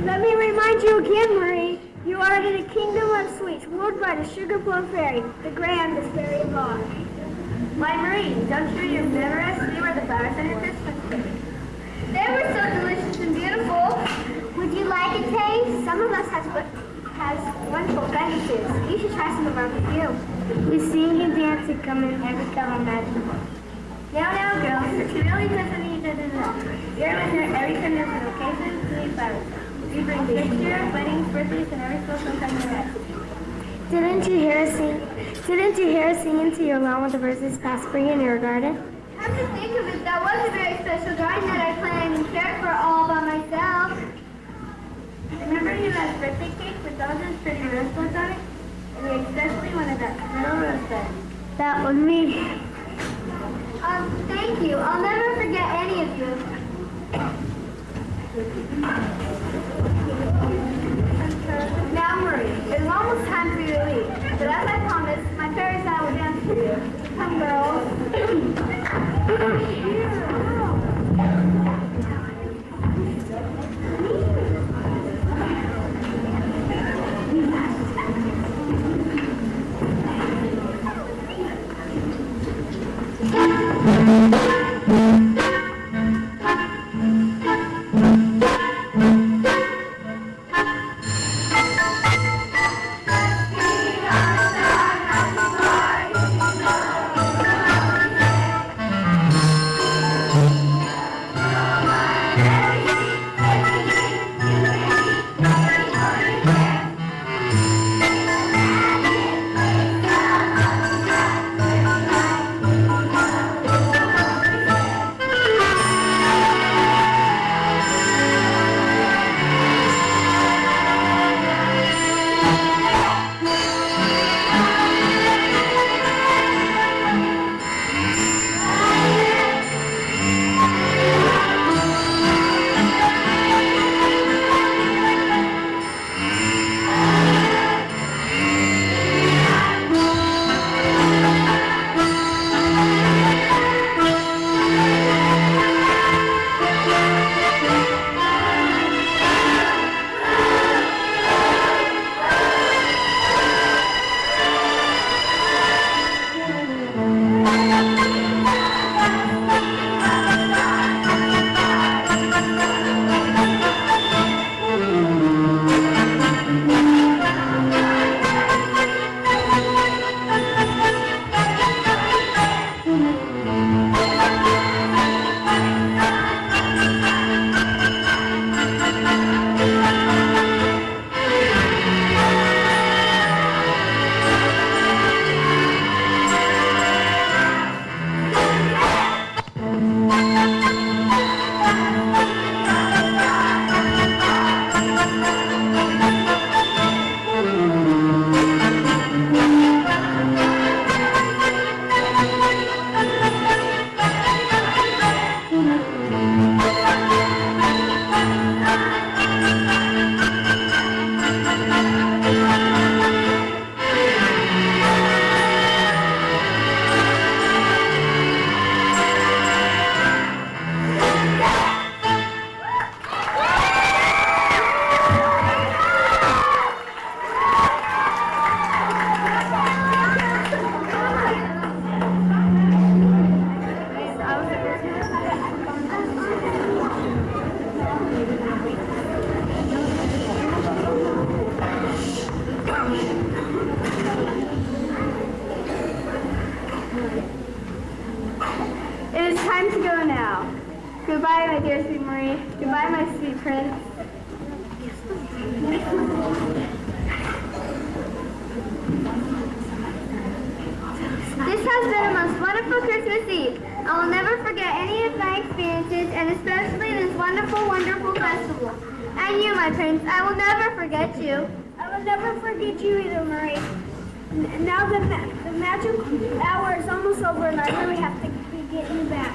S7: Let me remind you again, Marie. You are in a kingdom of sweets, ruled by the sugar-plum fairy, the grandest fairy of all.
S2: Why, Marie, don't you remember us? We were the flowers on your Christmas tree. They were so delicious and beautiful.
S8: Would you like a taste? Some of us has wonderful beverages. You should try some of our perfume. We sing and dance and come in every color imaginable.
S2: Now, girls, you really doesn't need to do that. You're with her every time there's an occasion to leave flowers. We bring pictures, weddings, birthdays, and every social time you have.
S7: Didn't you hear us singing to you along with the verses past spring in your garden?
S2: Come to think of it, that was a very special garden that I planned and cared for all by myself.
S8: Remember Hila's birthday cake with all those pretty rosebuds on it? And we especially wanted that little rosebud. That was me. Thank you. I'll never forget any of you.
S7: Now, Marie, it is almost time for you to leave. But as I promised, my fairies and I will dance for you. Come, girls. It is time to go now. Goodbye, my dear sweet Marie. Goodbye, my sweet prince.
S8: This has been a most wonderful Christmas Eve. I will never forget any of my experiences, and especially this wonderful, wonderful festival. And you, my prince, I will never forget you.
S7: I will never forget you either, Marie. Now the magic hour is almost over, and I really have to be getting you back.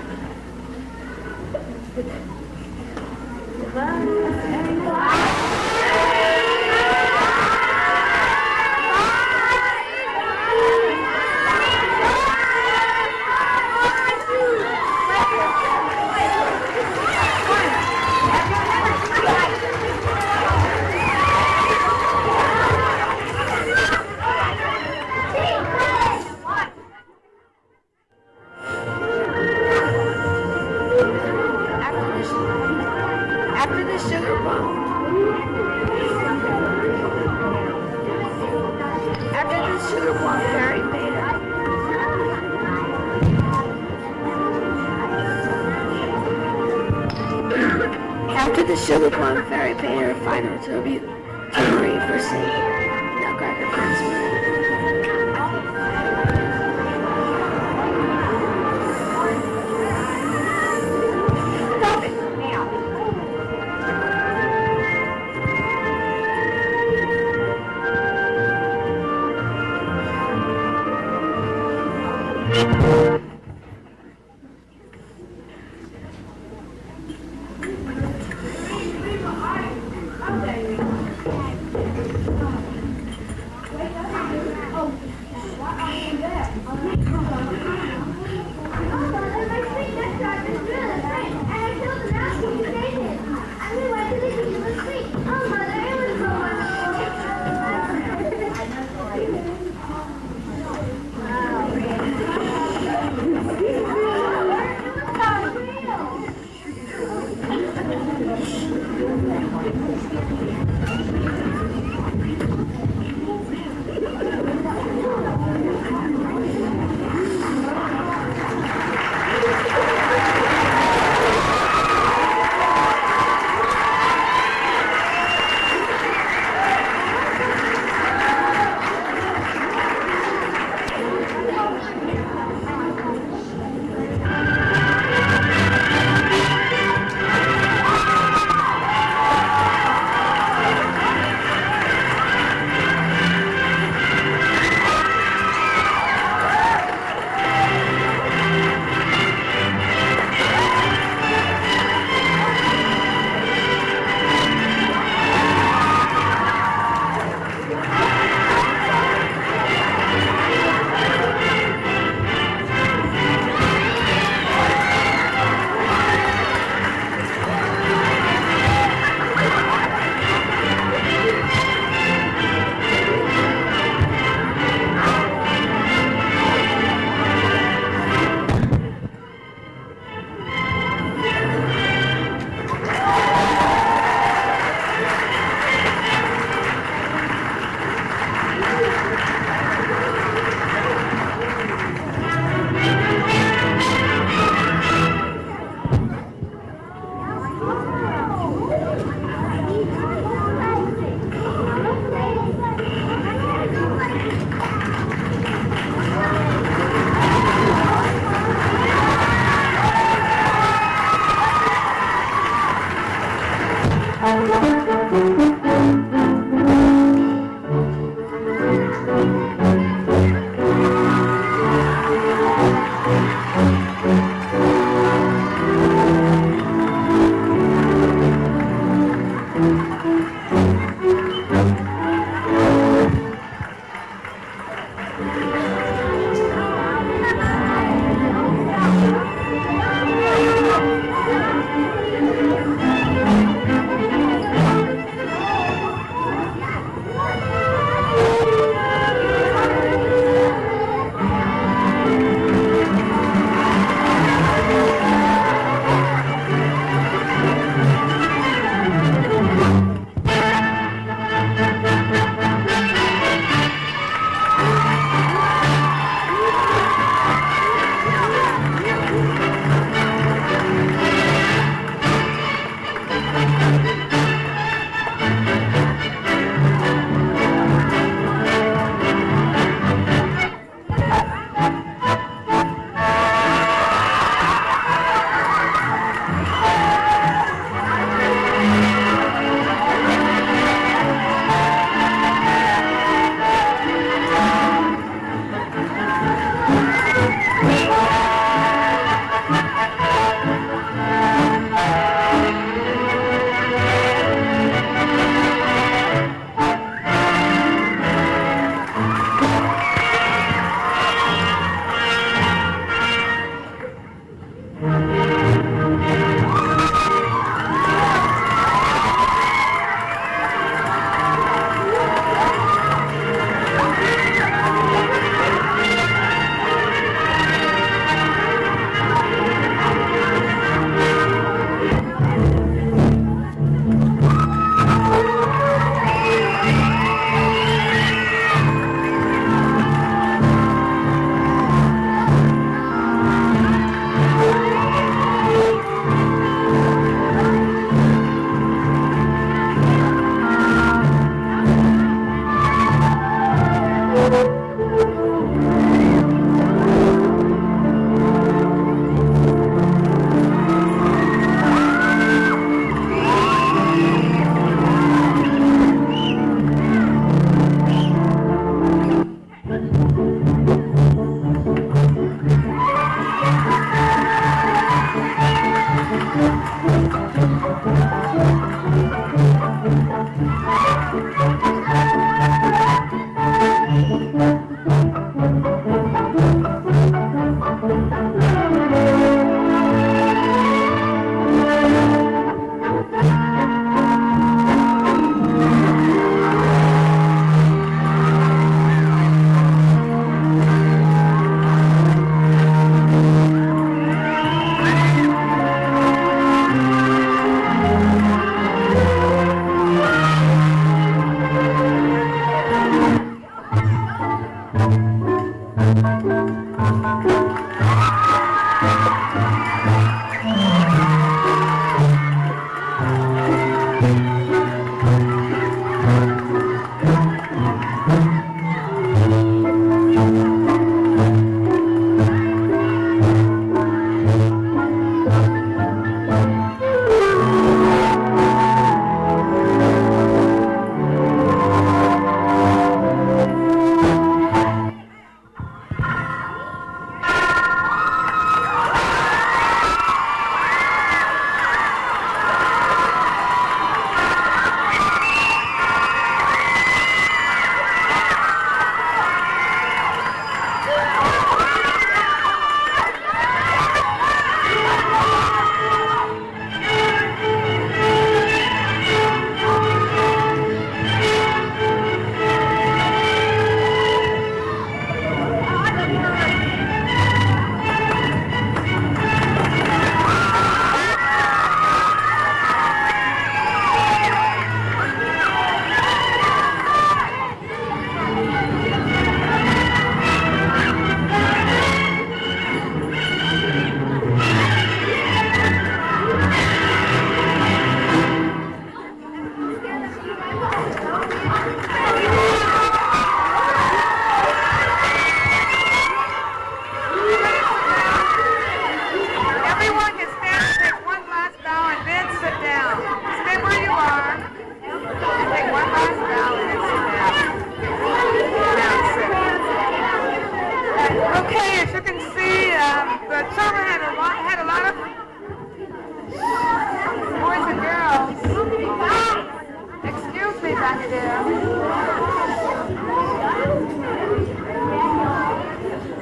S1: After the sugar bomb. After the sugar bomb, Fairy made it. After the sugar plum, Fairy paid her final tribute to Marie for singing Nutcracker Christmas. Stop it now.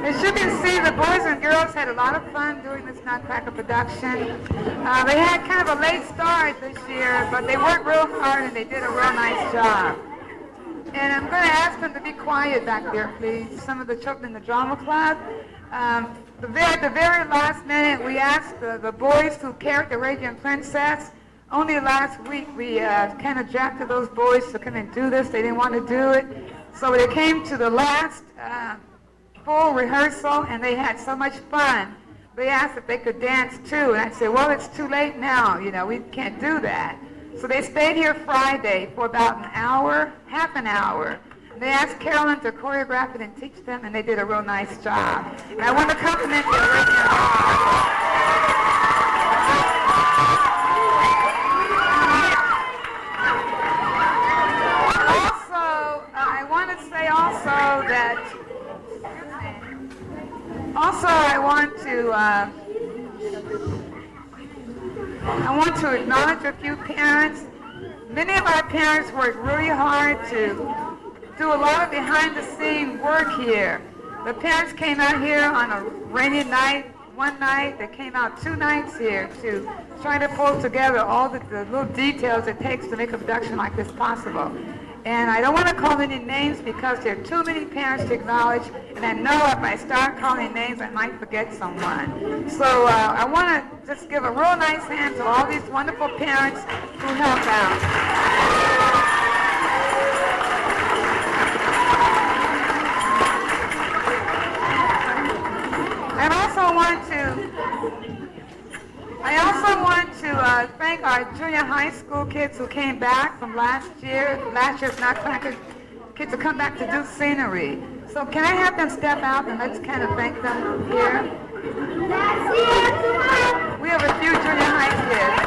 S6: As you can see, the boys and girls had a lot of fun doing this Nutcracker production. They had kind of a late start this year, but they worked real hard and they did a real nice job. And I'm going to ask them to be quiet back there, please. Some of the children in the drama club. At the very last minute, we asked the boys who carried the Radiant Princess. Only last week, we kind of jacked those boys to come and do this. They didn't want to do it. So they came to the last full rehearsal, and they had so much fun. They asked if they could dance too, and I said, well, it's too late now. You know, we can't do that. So they stayed here Friday for about an hour, half an hour. They asked Carolyn to choreograph it and teach them, and they did a real nice job. And I want to compliment the original. I want to acknowledge a few parents. Many of our parents worked really hard to do a lot of behind-the-scenes work here. The parents came out here on a rainy night, one night. They came out 2 nights here to try to pull together all the little details it takes to make a production like this possible. And I don't want to call any names because there are too many parents to acknowledge, and I know if I start calling names, I might forget someone. So I want to just give a real nice hand to all these wonderful parents who helped out. I also want to thank our junior high school kids who came back from last year's Nutcracker kids to come back to do scenery. So can I have them step out and let's kind of thank them here? We have a few junior high kids.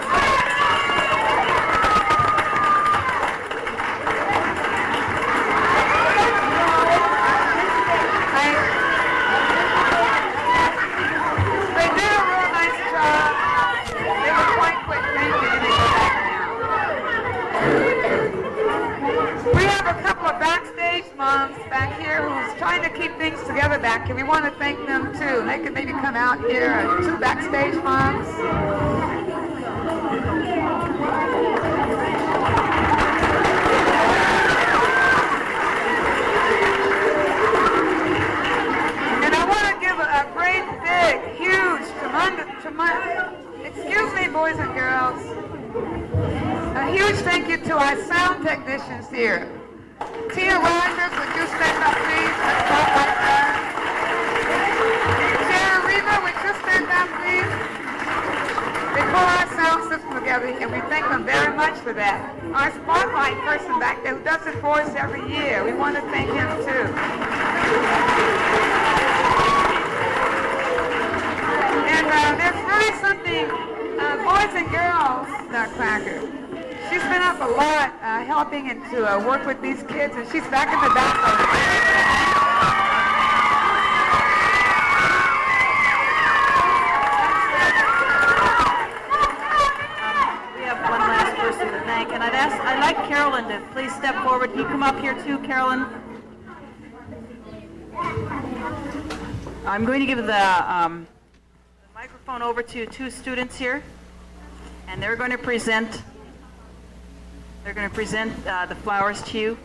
S6: Back here who trying to keep things together back here. We want to thank them too. They could maybe come out here, 2 backstage moms. And I want to give a great, big, huge, tremendous, excuse me, boys and girls, a huge thank you to our sound technicians here. Tia Rogers, would you stand up, please? At the top right there. Sarah Reba, would you stand up, please? They pull our sound system together, and we thank them very much for that. Our spotlight person back there who does it for us every year, we want to thank him too. And there's really something, boys and girls, Nutcracker. She's been up a lot helping and to work with these kids, and she's back in the back.
S9: We have one last person to thank, and I'd like Carolyn to please step forward. Can you come up here too, Carolyn? I'm going to give the microphone over to 2 students here, and they're going to present. They're going to present the flowers to you.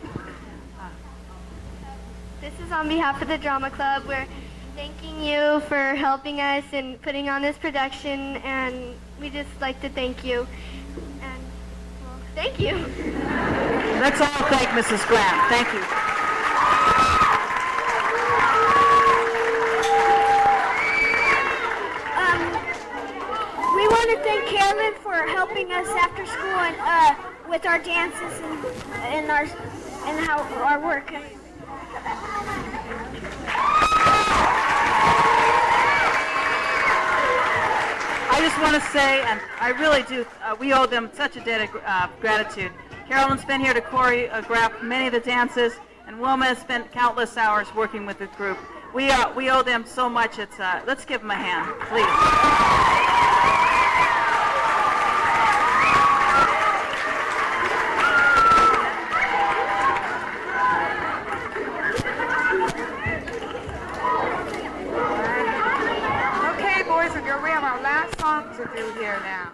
S8: This is on behalf of the Drama Club. We're thanking you for helping us and putting on this production, and we just like to thank you. And, well, thank you.
S9: Let's all thank Mrs. Grant. Thank you.
S2: We want to thank Carolyn for helping us after school and with our dances and our work.
S9: I just want to say, and I really do, we owe them such a debt of gratitude. Carolyn's been here to choreograph many of the dances, and Wilma has spent countless hours working with the group. We owe them so much. Let's give them a hand, please.
S6: Okay, boys and girls, we have our last song to do here now.